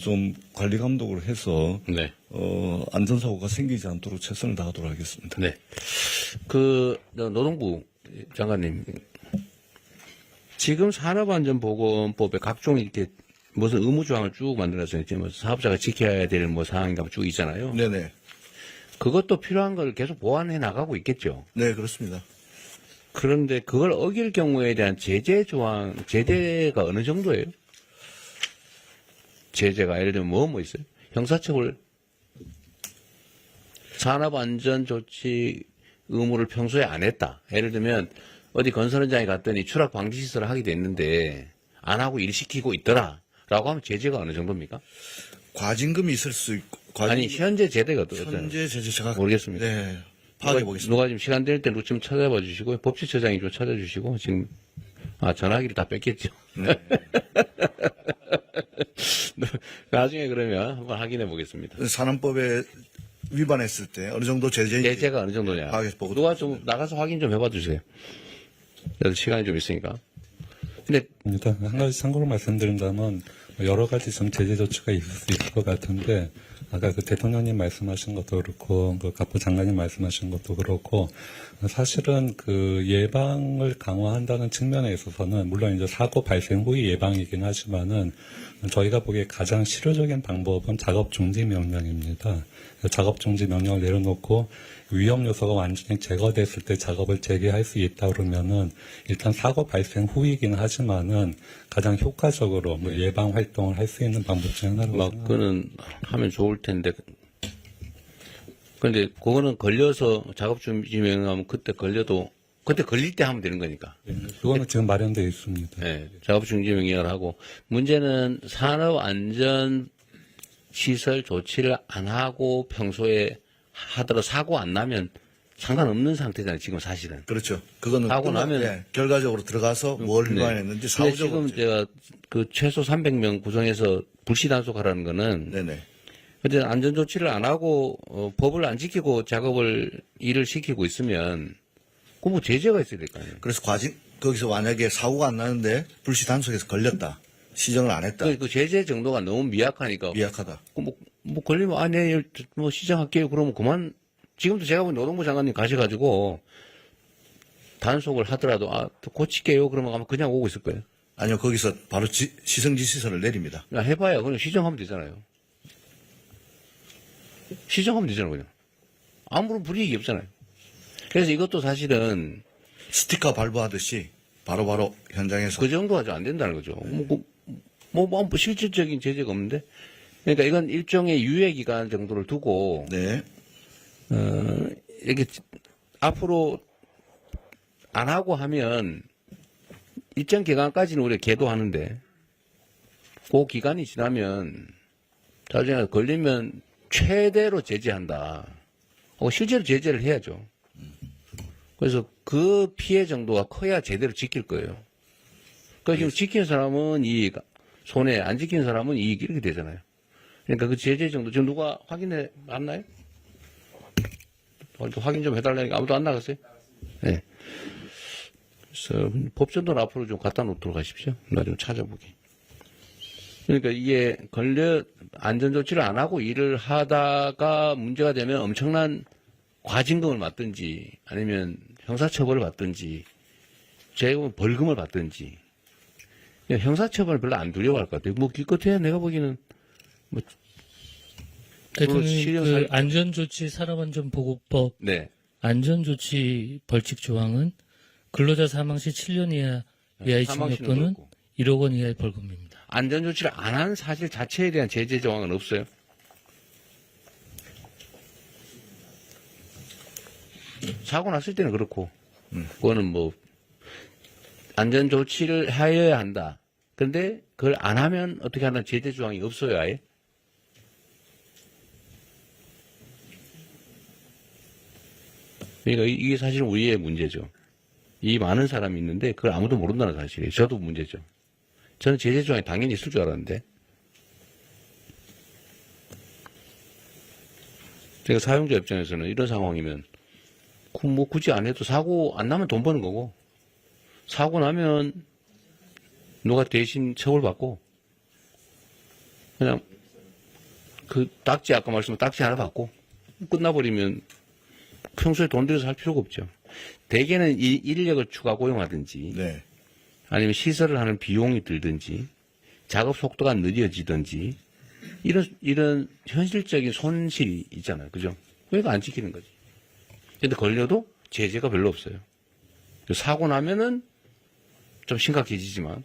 좀 관리 감독을 해서 안전사고가 생기지 않도록 최선을 다하도록 하겠습니다. 네. 노동부 장관님, 지금 산업안전보건법에 각종 이렇게 무슨 의무조항을 쭉 만들어서 이제 사업자가 지켜야 될 사항이 쭉 있잖아요. 네네. 그것도 필요한 걸 계속 보완해 나가고 있겠죠. 네, 그렇습니다. 그런데 그걸 어길 경우에 대한 제재가 어느 정도예요? 제재가 예를 들면 뭐 있어요? 형사처벌, 산업안전조치 의무를 평소에 안 했다. 예를 들면 어디 건설 현장에 갔더니 추락 방지 시설을 하게 됐는데 안 하고 일 시키고 있더라. 라고 하면 제재가 어느 정도입니까? 과징금이 있을 수 있고. 아니, 현재 제재가 어떠세요? 현재 제재 제가 모르겠습니다. 네. 파악해 보겠습니다. 누가 지금 시간 될 때 좀 찾아봐 주시고, 법제처장이 좀 찾아주시고, 지금, 전화기를 다 뺐겠죠. 네. 나중에 그러면 한번 확인해 보겠습니다. 산업법에 위반했을 때 어느 정도 제재가 어느 정도냐. 누가 좀 나가서 확인 좀 해봐 주세요. 그래도 시간이 좀 있으니까. 근데 일단 한 가지 참고로 말씀드린다면 여러 가지 좀 제재 조치가 있을 수 있을 것 같은데 아까 그 대통령님 말씀하신 것도 그렇고 그 갑부 장관님 말씀하신 것도 그렇고 사실은 그 예방을 강화한다는 측면에 있어서는 물론 이제 사고 발생 후의 예방이긴 하지만은 저희가 보기에 가장 실효적인 방법은 작업 중지 명령입니다. 작업 중지 명령을 내려놓고 위험 요소가 완전히 제거됐을 때 작업을 재개할 수 있다 그러면은 일단 사고 발생 후이긴 하지만은 가장 효과적으로 예방 활동을 할 수 있는 방법 중 하나라고 생각합니다. 그거는 하면 좋을 텐데. 그런데 그거는 걸려서 작업 준비 명령하면 그때 걸릴 때 하면 되는 거니까. 그거는 지금 마련되어 있습니다. 네, 작업 중지 명령을 하고 문제는 산업 안전 시설 조치를 안 하고 평소에 하더라도 사고 안 나면 상관없는 상태잖아요, 지금 사실은. 그렇죠. 그거는 사고 나면 결과적으로 들어가서 뭘 위반했는지 사후적으로. 지금 제가 최소 300명 구성해서 불시 단속하라는 거는. 네네. 근데 안전 조치를 안 하고 법을 안 지키고 일을 시키고 있으면 그 제재가 있어야 될 거 아니에요. 그래서 거기서 만약에 사고가 안 나는데 불시 단속해서 걸렸다. 시정을 안 했다. 그 제재 정도가 너무 미약하니까. 미약하다. 뭐 걸리면 네, 뭐 시정할게요. 그러면 그만. 지금도 제가 보기엔 노동부 장관님 가셔가지고 단속을 하더라도 또 고칠게요. 그러면 아마 그냥 오고 있을 거예요. 아니요, 거기서 바로 시정지시서를 내립니다. 야, 해봐요. 그냥 시정하면 되잖아요. 시정하면 되잖아요, 그냥. 아무런 불이익이 없잖아요. 그래서 이것도 사실은 스티커 발부하듯이 바로바로 현장에서 그 정도가 안 된다는 거죠. 뭐 실질적인 제재가 없는데. 그러니까 이건 일종의 유예 기간 정도를 두고 네. 이렇게 앞으로 안 하고 하면 일정 기간까지는 우리가 계도하는데 그 기간이 지나면 나중에 걸리면 최대로 제재한다. 실제로 제재를 해야죠. 그래서 그 피해 정도가 커야 제대로 지킬 거예요. 그러니까 지금 지킨 사람은 이익, 손해, 안 지킨 사람은 이익 이렇게 되잖아요. 그러니까 그 제재 정도 지금 누가 확인해 놨나요? 확인 좀 해달라니까 아무도 안 나갔어요? 네. 그래서 법전도 앞으로 좀 갖다 놓도록 하십시오. 나 좀 찾아보게. 그러니까 이게 안전조치를 안 하고 일을 하다가 문제가 되면 엄청난 과징금을 받든지 아니면 형사처벌을 받든지 제가 벌금을 받든지 형사처벌을 별로 안 두려워할 것 같아요. 뭐 기껏해야 내가 보기에는 뭐 대통령이 그 안전조치 산업안전보호법 네. 안전조치 벌칙 조항은 근로자 사망 시 7년 이하의 징역 또는 1억 원 이하의 벌금입니다. 안전조치를 안 한 사실 자체에 대한 제재 조항은 없어요. 사고 났을 때는 그렇고 그거는 뭐 안전조치를 하여야 한다. 그런데 그걸 안 하면 어떻게 하는 제재 조항이 없어요, 아예? 그러니까 이게 사실은 우리의 문제죠. 이 많은 사람이 있는데 그걸 아무도 모른다는 사실이에요. 저도 문제죠. 저는 제재 조항이 당연히 있을 줄 알았는데 제가 사용자 입장에서는 이런 상황이면 뭐 굳이 안 해도 사고 안 나면 돈 버는 거고 사고 나면 누가 대신 처벌받고 그냥 그 딱지 아까 말씀한 딱지 하나 받고 끝나버리면 평소에 돈 들여서 할 필요가 없죠. 대개는 인력을 추가 고용하든지 네. 아니면 시설을 하는 비용이 들든지 작업 속도가 느려지든지 이런 현실적인 손실이 있잖아요. 그죠? 그러니까 안 지키는 거지. 근데 걸려도 제재가 별로 없어요. 사고 나면은 좀 심각해지지만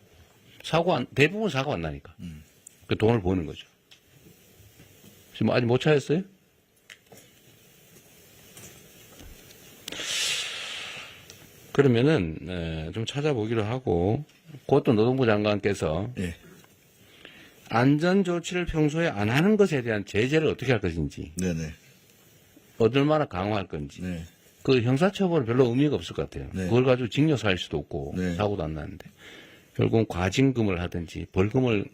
대부분 사고 안 나니까 그 돈을 버는 거죠. 지금 아직 못 찾았어요? 그러면은 좀 찾아보기로 하고 그것도 노동부 장관께서 안전조치를 평소에 안 하는 것에 대한 제재를 어떻게 할 것인지 네네. 얼마나 강화할 건지 네. 그 형사처벌은 별로 의미가 없을 것 같아요. 네. 그걸 가지고 징역 살 수도 없고 네. 사고도 안 나는데 결국은 과징금을 하든지 벌금을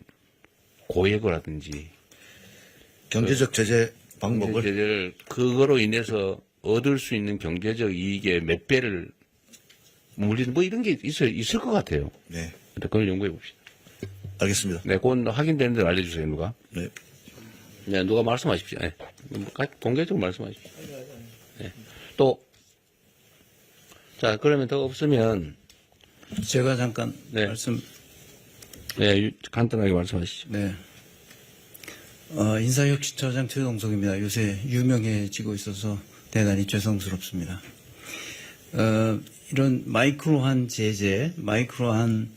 고액을 하든지 경제적 제재 방법을 제재를 그거로 인해서 얻을 수 있는 경제적 이익의 몇 배를 물리는 뭐 이런 게 있을 것 같아요. 네. 그걸 연구해 봅시다. 알겠습니다. 네, 그건 확인되는 대로 알려주세요, 누가. 네. 네, 누가 말씀하십시오. 네. 공개적으로 말씀하십시오. 네. 또, 자, 그러면 더 없으면. 제가 잠깐 말씀. 네, 간단하게 말씀하시죠. 네. 인사혁신처장 최동석입니다. 요새 유명해지고 있어서 대단히 죄송스럽습니다. 이런 마이크로한 제재, 마이크로한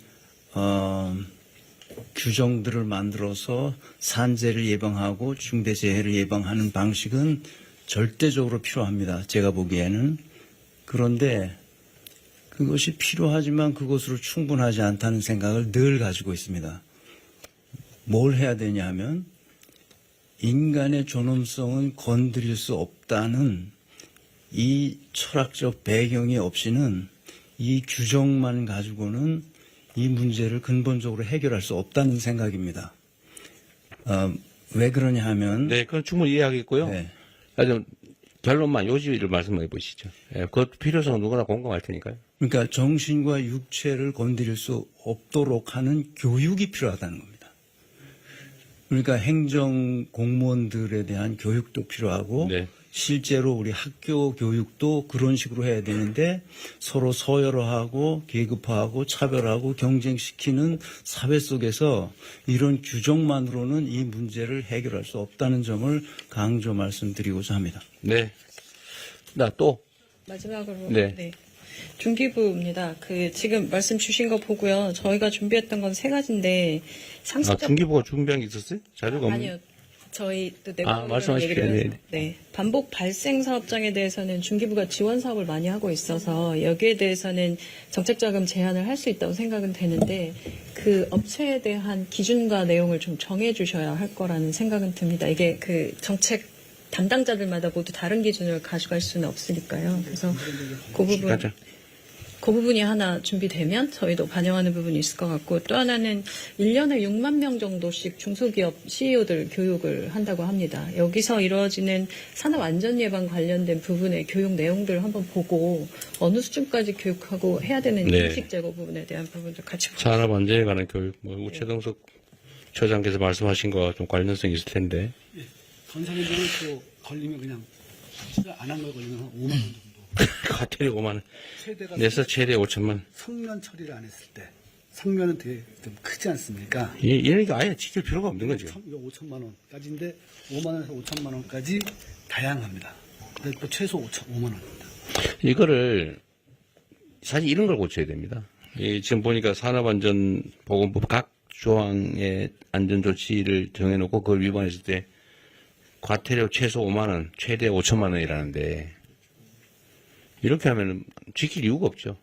규정들을 만들어서 산재를 예방하고 중대재해를 예방하는 방식은 절대적으로 필요합니다. 제가 보기에는. 그런데 그것이 필요하지만 그것으로 충분하지 않다는 생각을 늘 가지고 있습니다. 뭘 해야 되냐 하면 인간의 존엄성은 건드릴 수 없다는 이 철학적 배경이 없이는 이 규정만 가지고는 이 문제를 근본적으로 해결할 수 없다는 생각입니다. 왜 그러냐 하면. 네, 그건 충분히 이해하겠고요. 네. 결론만 요지를 말씀해 보시죠. 예, 그 필요성은 누구나 공감할 테니까요. 그러니까 정신과 육체를 건드릴 수 없도록 하는 교육이 필요하다는 겁니다. 그러니까 행정 공무원들에 대한 교육도 필요하고 네. 실제로 우리 학교 교육도 그런 식으로 해야 되는데 서로 서열화하고 계급화하고 차별하고 경쟁시키는 사회 속에서 이런 규정만으로는 이 문제를 해결할 수 없다는 점을 강조 말씀드리고자 합니다. 네. 나 또. 마지막으로 네. 중기부입니다. 지금 말씀 주신 거 보고요. 저희가 준비했던 건 세 가지인데 상습적 중기부가 준비한 게 있었어요? 자료가 없는. 아니요. 저희 또 내부적으로 말씀하십시오. 얘기를 해서, 네. 네. 반복 발생 사업장에 대해서는 중기부가 지원 사업을 많이 하고 있어서 여기에 대해서는 정책자금 제한을 할 수 있다고 생각은 되는데 그 업체에 대한 기준과 내용을 좀 정해 주셔야 할 거라는 생각은 듭니다. 이게 정책 담당자들마다 모두 다른 기준을 가져갈 수는 없으니까요. 그래서 그 부분이 하나 준비되면 저희도 반영하는 부분이 있을 것 같고 또 하나는 1년에 6만 명 정도씩 중소기업 CEO들 교육을 한다고 합니다. 여기서 이루어지는 산업 안전 예방 관련된 부분의 교육 내용들을 한번 보고 어느 수준까지 교육하고 해야 되는 네. 인식 제고 부분에 대한 부분도 같이 보고 산업 안전에 관한 교육, 우체동석 처장께서 말씀하신 거와 좀 관련성이 있을 텐데. 건설인들은 또 걸리면 그냥 시작 안 한 걸 걸리면 한 5만 원 정도. 과태료 5만 원. 최대가 내서 최대 5천만 원. 성면 처리를 안 했을 때 성면은 되게 좀 크지 않습니까? 이러니까 아예 지킬 필요가 없는 거죠. 이거 5천만 원까지인데 5만 원에서 5천만 원까지 다양합니다. 근데 또 최소 5만 원입니다. 이거를 사실 이런 걸 고쳐야 됩니다. 지금 보니까 산업안전보건법 각 조항의 안전조치를 정해놓고 그걸 위반했을 때 과태료 최소 5만 원, 최대 5천만 원이라는데 이렇게 하면 지킬 이유가 없죠.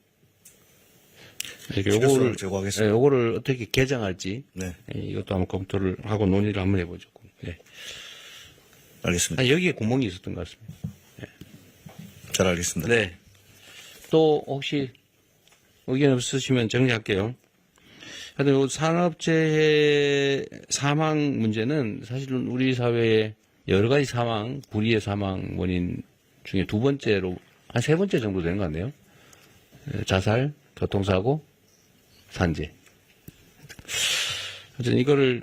필요성을 제고하겠습니다. 요거를 어떻게 개정할지 네. 이것도 한번 검토를 하고 논의를 한번 해보죠. 네. 알겠습니다. 여기에 구멍이 있었던 것 같습니다. 네. 잘 알겠습니다. 네. 또 혹시 의견 없으시면 정리할게요. 하여튼 산업재해 사망 문제는 사실은 우리 사회의 여러 가지 사망, 불의의 사망 원인 중에 두 번째로 한 세 번째 정도 되는 것 같네요. 자살, 교통사고, 산재. 하여튼 이거를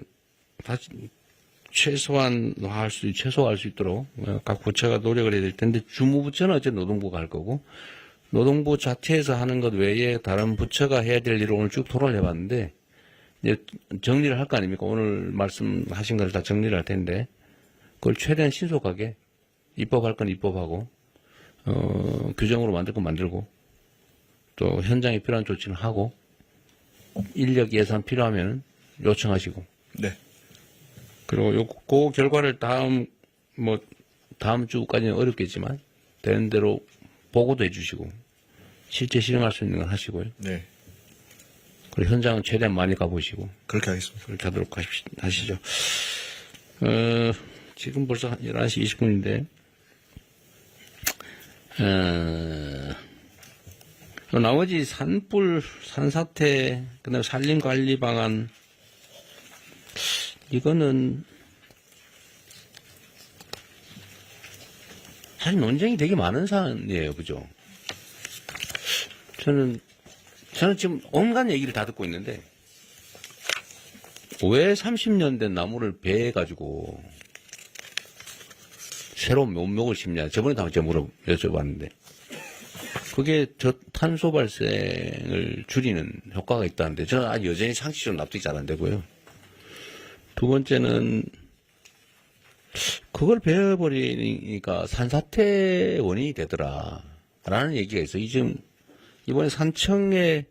다시 최소화할 수 있도록 각 부처가 노력을 해야 될 텐데 주무부처는 어쨌든 노동부가 할 거고 노동부 자체에서 하는 것 외에 다른 부처가 해야 될 일을 오늘 쭉 토론을 해봤는데 이제 정리를 할 거 아닙니까? 오늘 말씀하신 걸 다 정리를 할 텐데 그걸 최대한 신속하게 입법할 건 입법하고 규정으로 만들 건 만들고 또 현장에 필요한 조치는 하고 인력 예산 필요하면 요청하시고 네. 그리고 그 결과를 다음 주까지는 어렵겠지만 되는 대로 보고도 해주시고 실제 실행할 수 있는 건 하시고요. 네. 그리고 현장은 최대한 많이 가보시고 그렇게 하겠습니다. 그렇게 하도록 하시죠. 지금 벌써 11시 20분인데 나머지 산불, 산사태, 그다음에 산림관리 방안 이거는 사실 논쟁이 되게 많은 사안이에요, 그죠? 저는 지금 온갖 얘기를 다 듣고 있는데 왜 30년 된 나무를 베가지고 새로운 묘목을 심냐? 저번에 다 제가 여쭤봤는데 그게 탄소 발생을 줄이는 효과가 있다는데 저는 아직 여전히 상식적으로 납득이 잘 안 되고요. 두 번째는 그걸 베어버리니까 산사태 원인이 되더라라는 얘기가 있어요. 지금 이번에 산청에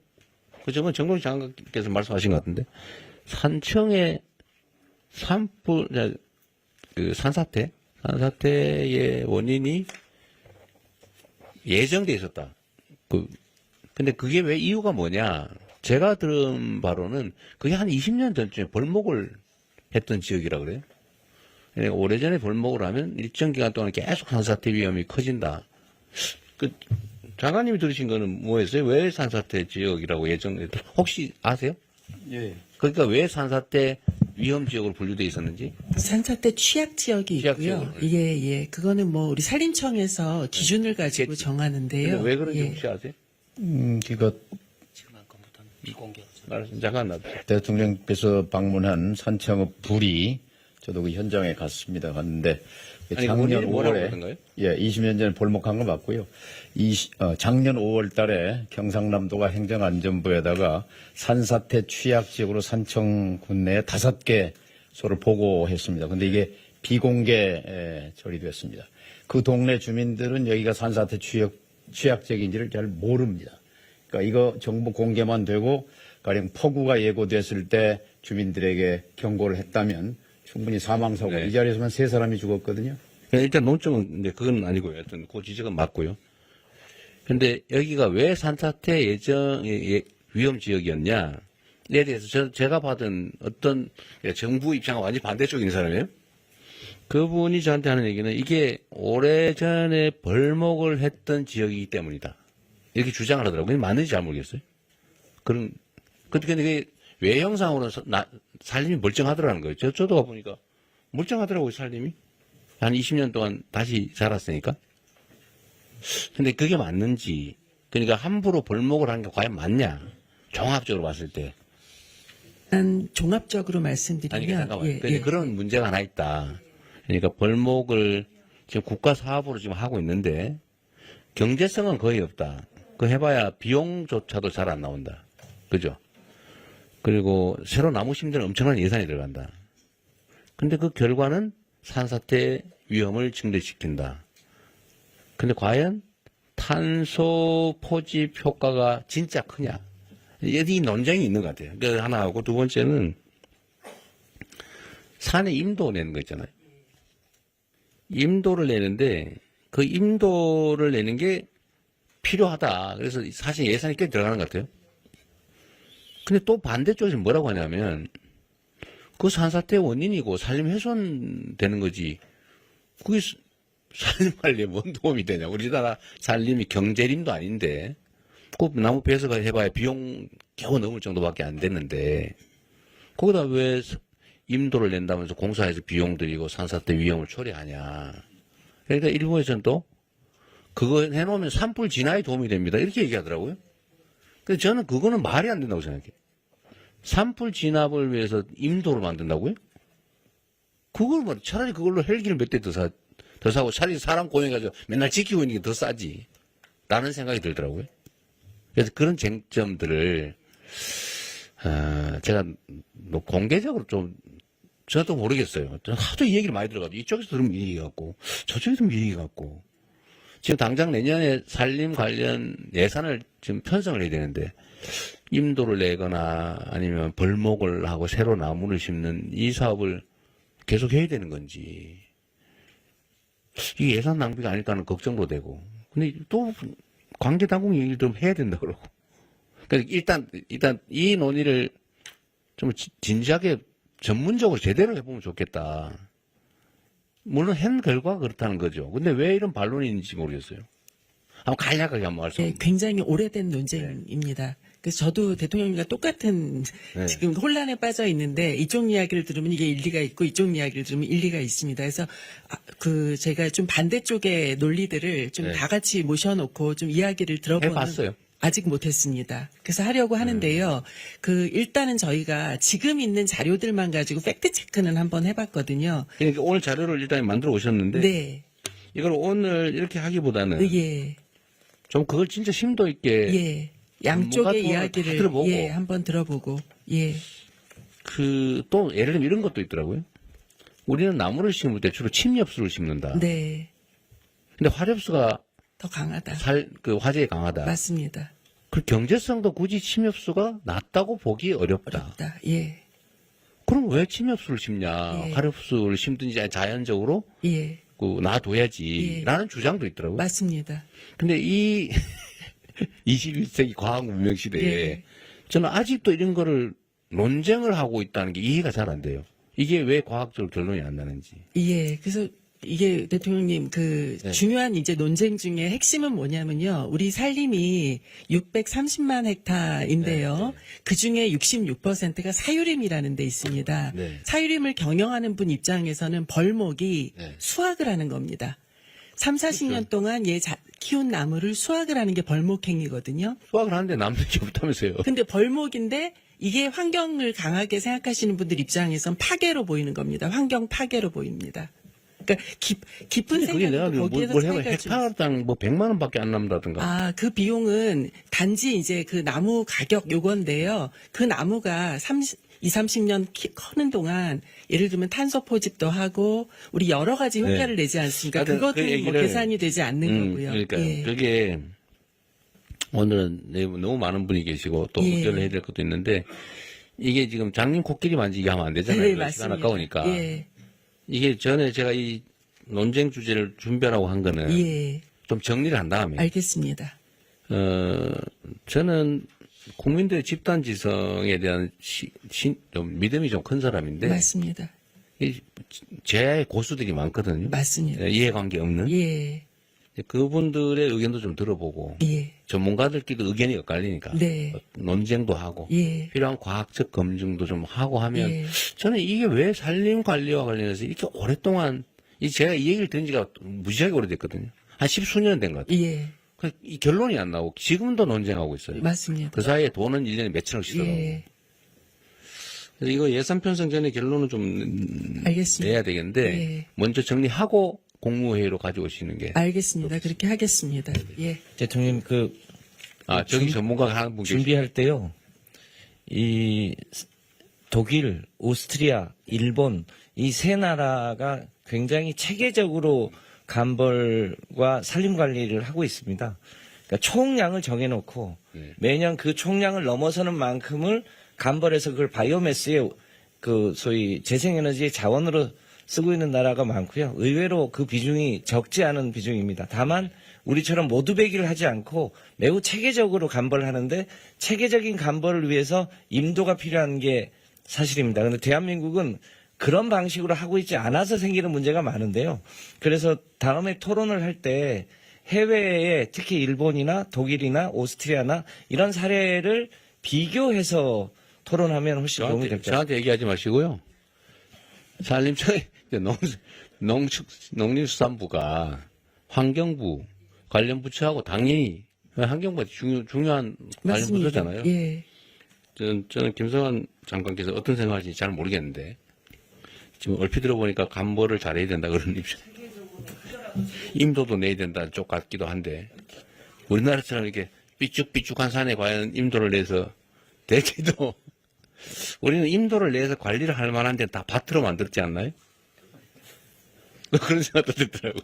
그저번 정동희 장관께서 말씀하신 것 같은데 산청에 산사태의 원인이 예정돼 있었다. 근데 그게 왜 이유가 뭐냐? 제가 들은 바로는 그게 한 20년 전쯤에 벌목을 했던 지역이라 그래요. 그러니까 오래전에 벌목을 하면 일정 기간 동안 계속 산사태 위험이 커진다. 장관님이 들으신 거는 뭐였어요? 왜 산사태 지역이라고 예정했다? 혹시 아세요? 예. 그러니까 왜 산사태 위험 지역으로 분류돼 있었는지? 산사태 취약 지역이 있고요. 그거는 우리 산림청에서 기준을 가지고 정하는데요. 왜 그런지 예. 혹시 아세요? 그러니까 잠깐 대통령께서 방문한 산청읍 불이 저도 그 현장에 갔습니다. 갔는데 아니, 작년 뭐라고 5월에 그러던가요? 20년 전에 볼목한 거 맞고요. 작년 5월 달에 경상남도가 행정안전부에다가 산사태 취약 지역으로 산청 군내에 5개소를 보고했습니다. 근데 이게 비공개 처리됐습니다. 그 동네 주민들은 여기가 산사태 취약 지역인지를 잘 모릅니다. 그러니까 이거 정보 공개만 되고 가령 폭우가 예고됐을 때 주민들에게 경고를 했다면 충분히 사망사고 이 자리에서만 3사람이 죽었거든요. 일단 논점은 이제 그건 아니고요. 하여튼 그 지적은 맞고요. 근데 여기가 왜 산사태 위험 지역이었냐에 대해서 제가 받은 어떤 정부 입장과 완전히 반대쪽인 사람이에요. 그분이 저한테 하는 얘기는 이게 오래전에 벌목을 했던 지역이기 때문이다. 이렇게 주장을 하더라고요. 근데 맞는지 잘 모르겠어요. 근데 그게 외형상으로는 살림이 멀쩡하더라는 거예요. 저도 가보니까 멀쩡하더라고요, 살림이. 한 20년 동안 다시 자랐으니까. 근데 그게 맞는지, 그러니까 함부로 벌목을 한 게 과연 맞냐? 종합적으로 봤을 때. 종합적으로 말씀드리면. 아니, 잠깐만요. 근데 그런 문제가 하나 있다. 그러니까 벌목을 지금 국가 사업으로 지금 하고 있는데, 경제성은 거의 없다. 그 해봐야 비용조차도 잘 안 나온다. 그죠? 그리고 새로 나무 심는 엄청난 예산이 들어간다. 근데 그 결과는 산사태 위험을 증대시킨다. 근데 과연 탄소 포집 효과가 진짜 크냐? 이 논쟁이 있는 것 같아요. 그 하나하고 두 번째는 산에 임도 내는 거 있잖아요. 임도를 내는데 그 임도를 내는 게 필요하다. 그래서 사실 예산이 꽤 들어가는 것 같아요. 근데 또 반대쪽에서 뭐라고 하냐면 그 산사태의 원인이고 산림 훼손되는 거지. 그게 산림 관리에 뭔 도움이 되냐. 우리나라 산림이 경제림도 아닌데 그 나무 배수가 해봐야 비용 겨우 넘을 정도밖에 안 됐는데 거기다 왜 임도를 낸다면서 공사해서 비용 들이고 산사태 위험을 초래하냐. 그러니까 일부에서는 또 그거 해놓으면 산불 진화에 도움이 됩니다. 이렇게 얘기하더라고요. 근데 저는 그거는 말이 안 된다고 생각해요. 산불 진압을 위해서 임도를 만든다고요? 그걸 뭐 차라리 그걸로 헬기를 몇 대 더 사고 차라리 사람 고용해가지고 맨날 지키고 있는 게 더 싸지. 라는 생각이 들더라고요. 그래서 그런 쟁점들을 제가 뭐 공개적으로 좀 저도 모르겠어요. 하도 이 얘기를 많이 들어가지고 이쪽에서 들으면 이 얘기 같고 저쪽에서 들으면 이 얘기 같고 지금 당장 내년에 산림 관련 예산을 지금 편성을 해야 되는데 임도를 내거나 아니면 벌목을 하고 새로 나무를 심는 이 사업을 계속 해야 되는 건지 이게 예산 낭비가 아닐까 하는 걱정도 되고 근데 또 관계당국 얘기를 좀 해야 된다 그러고 그러니까 일단 이 논의를 좀 진지하게 전문적으로 제대로 해보면 좋겠다. 물론 한 결과가 그렇다는 거죠. 근데 왜 이런 반론인지 모르겠어요. 한번 간략하게 한번 말씀. 네, 굉장히 오래된 논쟁입니다. 그래서 저도 대통령님과 똑같은 지금 혼란에 빠져 있는데 이쪽 이야기를 들으면 이게 일리가 있고 이쪽 이야기를 들으면 일리가 있습니다. 그래서 제가 좀 반대쪽의 논리들을 좀 다 같이 모셔놓고 좀 이야기를 들어보는. 해봤어요. 아직 못했습니다. 그래서 하려고 하는데요. 일단은 저희가 지금 있는 자료들만 가지고 팩트 체크는 한번 해봤거든요. 그러니까 오늘 자료를 일단 만들어 오셨는데. 네. 이걸 오늘 이렇게 하기보다는. 좀 그걸 진짜 심도 있게. 양쪽의 이야기를 들어보고. 한번 들어보고. 또 예를 들면 이런 것도 있더라고요. 우리는 나무를 심을 때 주로 침엽수를 심는다. 네. 근데 화엽수가 더 강하다. 화재에 강하다. 맞습니다. 그 경제성도 굳이 침엽수가 낮다고 보기 어렵다. 그럼 왜 침엽수를 심냐? 화엽수를 심든지 자연적으로 놔둬야지. 라는 주장도 있더라고요. 맞습니다. 근데 이 21세기 과학 문명 시대에 저는 아직도 이런 거를 논쟁을 하고 있다는 게 이해가 잘 안 돼요. 이게 왜 과학적으로 결론이 안 나는지. 그래서 이게 대통령님 중요한 이제 논쟁 중에 핵심은 뭐냐면요. 우리 산림이 630만 헥타인데요. 그 중에 66%가 사유림이라는 데 있습니다. 사유림을 경영하는 분 입장에서는 벌목이 수확을 하는 겁니다. 30, 40년 동안 키운 나무를 수확을 하는 게 벌목행위거든요. 수확을 하는데 남는 게 없다면서요. 근데 벌목인데 이게 환경을 강하게 생각하시는 분들 입장에선 파괴로 보이는 겁니다. 환경 파괴로 보입니다. 그러니까 깊은 그게 내가 생각도 거기에서 뭘 해봐. 차이가 좀 헥타르당 뭐 100만 원밖에 안 남다든가. 아, 그 비용은 단지 이제 그 나무 가격 요건데요. 그 나무가 30년 커는 동안 예를 들면 탄소 포집도 하고 우리 여러 가지 효과를 네. 내지 않습니까? 하여튼 그것도 그 뭐 얘기를, 계산이 되지 않는 거고요. 그러니까 예. 그게 오늘은 너무 많은 분이 계시고 또 예. 의견을 해야 될 것도 있는데 이게 지금 장님 코끼리 만지기 하면 안 되잖아요. 네, 시간 맞습니다. 아까우니까. 예. 이게 전에 제가 이 논쟁 주제를 준비하라고 한 거는 예. 좀 정리를 한 다음에 알겠습니다. 저는 국민들의 집단지성에 대한 좀 믿음이 좀 큰 사람인데 맞습니다. 제야의 고수들이 많거든요. 맞습니다. 이해관계 없는. 예. 그분들의 의견도 좀 들어보고 예. 전문가들끼리 의견이 엇갈리니까 네. 논쟁도 하고 예. 필요한 과학적 검증도 좀 하고 하면 예. 저는 이게 왜 산림 관리와 관련해서 이렇게 오랫동안 제가 이 얘기를 들은 지가 무지하게 오래됐거든요. 한 10수년 된 것 같아요. 예. 이 결론이 안 나오고 지금도 논쟁하고 있어요. 맞습니다. 그 사이에 돈은 1년에 몇천억씩 들어가고. 예. 그래서 이거 예산 편성 전에 결론을 좀 알겠습니다. 내야 되겠는데 예. 먼저 정리하고 국무회의로 가져오시는 게. 알겠습니다. 그렇게 하겠습니다. 예. 대통령 저기 전문가가 하는 분 준비할 때요. 이 독일, 오스트리아, 일본 이 세 나라가 굉장히 체계적으로 감벌과 산림 관리를 하고 있습니다. 그러니까 총량을 정해놓고 매년 그 총량을 넘어서는 만큼을 감벌해서 그걸 바이오매스의 그 소위 재생에너지의 자원으로 쓰고 있는 나라가 많고요. 의외로 그 비중이 적지 않은 비중입니다. 다만 우리처럼 모두 배기를 하지 않고 매우 체계적으로 감벌을 하는데 체계적인 감벌을 위해서 임도가 필요한 게 사실입니다. 그런데 대한민국은 그런 방식으로 하고 있지 않아서 생기는 문제가 많은데요. 그래서 다음에 토론을 할 때 해외에 특히 일본이나 독일이나 오스트리아나 이런 사례를 비교해서 토론하면 훨씬 도움이 될 것 같습니다. 저한테 얘기하지 마시고요. 산림청에 농림수산부가 환경부 관련 부처하고 당연히 환경부가 중요한 관련 맞습니다. 부처잖아요. 예. 저는 김성환 장관께서 어떤 생각하시는지 잘 모르겠는데 지금 얼핏 들어보니까 감벌을 잘해야 된다 그런 입장. 임도도 내야 된다는 쪽 같기도 한데 우리나라처럼 이렇게 삐쭉삐쭉한 산에 과연 임도를 내서 될지도 우리는 임도를 내서 관리를 할 만한 데는 다 밭으로 만들지 않나요? 그런 생각도 들더라고요.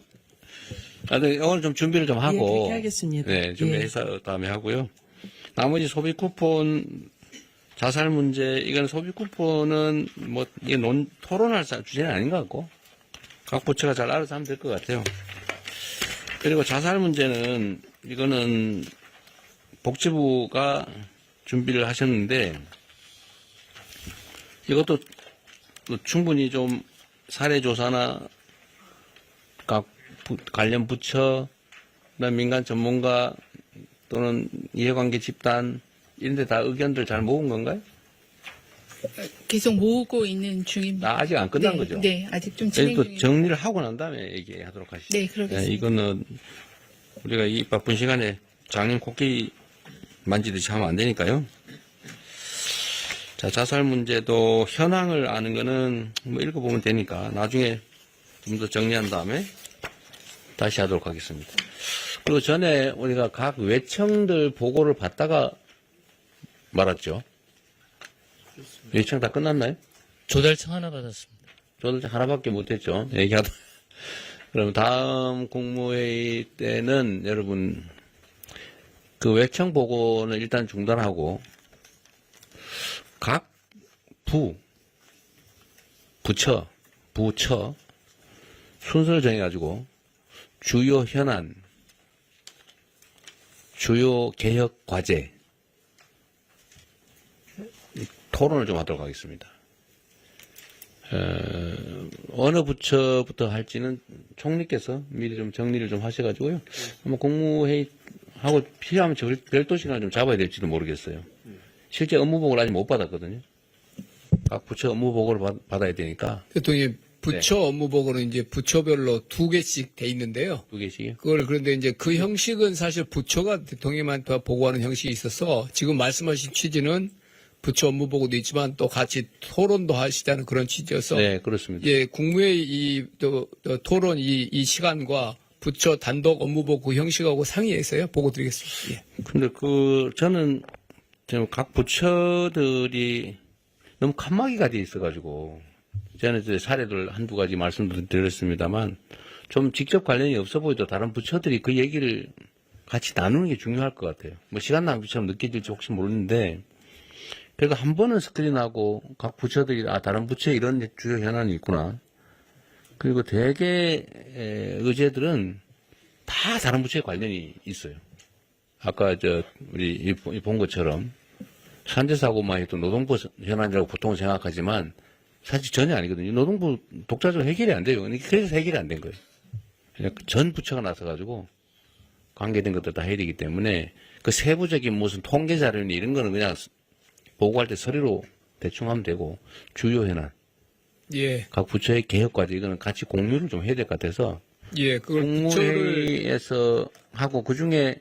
오늘 좀 준비를 좀 하고. 예, 그렇게 하겠습니다. 네, 준비해서 다음에 하고요. 나머지 소비 쿠폰, 자살 문제, 이건 소비 쿠폰은 뭐, 이게 토론할 주제는 아닌 것 같고, 각 부처가 잘 알아서 하면 될 것 같아요. 그리고 자살 문제는, 이거는 복지부가 준비를 하셨는데, 이것도 충분히 좀 사례조사나 각 관련 부처, 민간 전문가 또는 이해관계 집단 이런 데 다 의견들 잘 모은 건가요? 계속 모으고 있는 중입니다. 아직 안 끝난 네, 거죠? 네, 아직 좀 진행 또 중입니다. 정리를 하고 난 다음에 얘기하도록 하시죠. 네, 그러겠습니다. 이거는 우리가 이 바쁜 시간에 장님 코끼리 만지듯이 하면 안 되니까요. 자, 자살 문제도 현황을 아는 거는 뭐 읽어보면 되니까 나중에 좀 더 정리한 다음에 다시 하도록 하겠습니다. 그리고 전에 우리가 각 외청들 보고를 받다가 말았죠. 외청 다 끝났나요? 조달청 하나 받았습니다. 조달청 하나밖에 못했죠. 얘기하다. 그럼 다음 국무회의 때는 여러분 그 외청 보고는 일단 중단하고 각 부처 순서를 정해가지고 주요 현안, 주요 개혁 과제 토론을 좀 하도록 하겠습니다. 어느 부처부터 할지는 총리께서 미리 좀 정리를 좀 하셔가지고요. 한번 국무회의하고 필요하면 별도 시간을 좀 잡아야 될지도 모르겠어요. 실제 업무보고를 아직 못 받았거든요. 각 부처 업무보고를 받아야 되니까. 대통령 부처 업무보고는 이제 부처별로 2개씩 돼 있는데요. 2개씩이요? 그런데 이제 그 형식은 사실 부처가 대통령한테 보고하는 형식이 있어서 지금 말씀하신 취지는 부처 업무보고도 있지만 또 같이 토론도 하시자는 그런 취지여서. 네, 그렇습니다. 예, 국무회의 또 토론 이 시간과 부처 단독 업무보고 형식하고 상의해서요 보고 드리겠습니다. 예. 근데 저는 지금 각 부처들이 너무 칸막이가 돼 있어가지고 저는 이제 사례들 한두 가지 말씀드렸습니다만 좀 직접 관련이 없어 보이도 다른 부처들이 그 얘기를 같이 나누는 게 중요할 것 같아요. 뭐 시간 낭비처럼 느껴질지 혹시 모르는데 그래도 한 번은 스크린하고 각 부처들이 다른 부처에 이런 주요 현안이 있구나. 그리고 대개 의제들은 다 다른 부처에 관련이 있어요. 아까 우리 본 것처럼 산재사고만 해도 노동부 현안이라고 보통 생각하지만 사실 전혀 아니거든요. 노동부 독자적으로 해결이 안 돼요. 그래서 해결이 안 된 거예요. 전 부처가 나서가지고 관계된 것들 다 해야 되기 때문에 그 세부적인 무슨 통계 자료니 이런 거는 그냥 보고할 때 서류로 대충 하면 되고 주요 현안. 예. 각 부처의 개혁 과제 이거는 같이 공유를 좀 해야 될 것 같아서. 예, 그걸 국무회의에서 하고 그 중에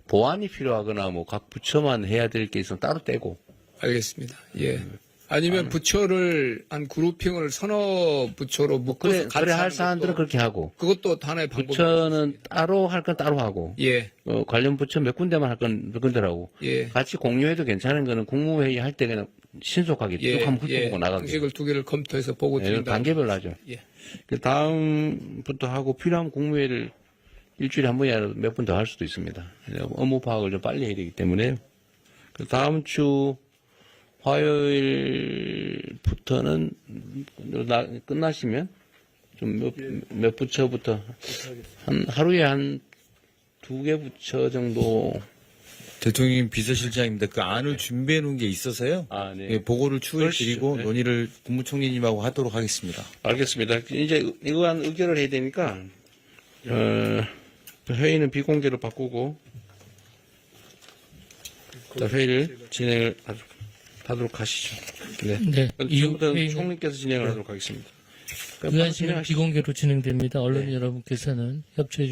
보완이 필요하거나 뭐 각 부처만 해야 될 게 있으면 따로 떼고. 알겠습니다. 예. 아니면 부처를 한 그룹핑을 서너 부처로 묶어서 같이 그래 할 하는 사안들은 그렇게 하고. 그것도 하나의 방법. 부처는 따로 할 건 따로 하고. 예. 관련 부처 몇 군데만 할 건 몇 군데라고. 예. 같이 공유해도 괜찮은 거는 국무회의 할 때 그냥 신속하게 쭉 한번 훑어보고 나가게. 방식을 2개를 검토해서 보고 드린다. 단계별로 하죠. 예. 그 다음부터 하고 필요한 국무회의를 일주일에 한 번이라도 몇 번 더 할 수도 있습니다. 업무 파악을 좀 빨리 해야 되기 때문에. 그 다음 주 화요일부터는 끝나시면 좀 몇 부처부터 하루에 한 2개 부처 정도. 대통령 비서실장입니다. 그 안을 준비해 놓은 게 있어서요. 네. 예, 보고를 추후에 드리고 네. 논의를 국무총리님하고 하도록 하겠습니다. 알겠습니다. 이제 이거한 의결을 해야 되니까 회의는 비공개로 바꾸고 회의를 진행을 하도록 하시죠. 네. 네. 지금부터 회의는- 총리께서 진행을 하도록 하겠습니다. 의안실은 비공개로 진행됩니다. 언론 여러분께서는 협조해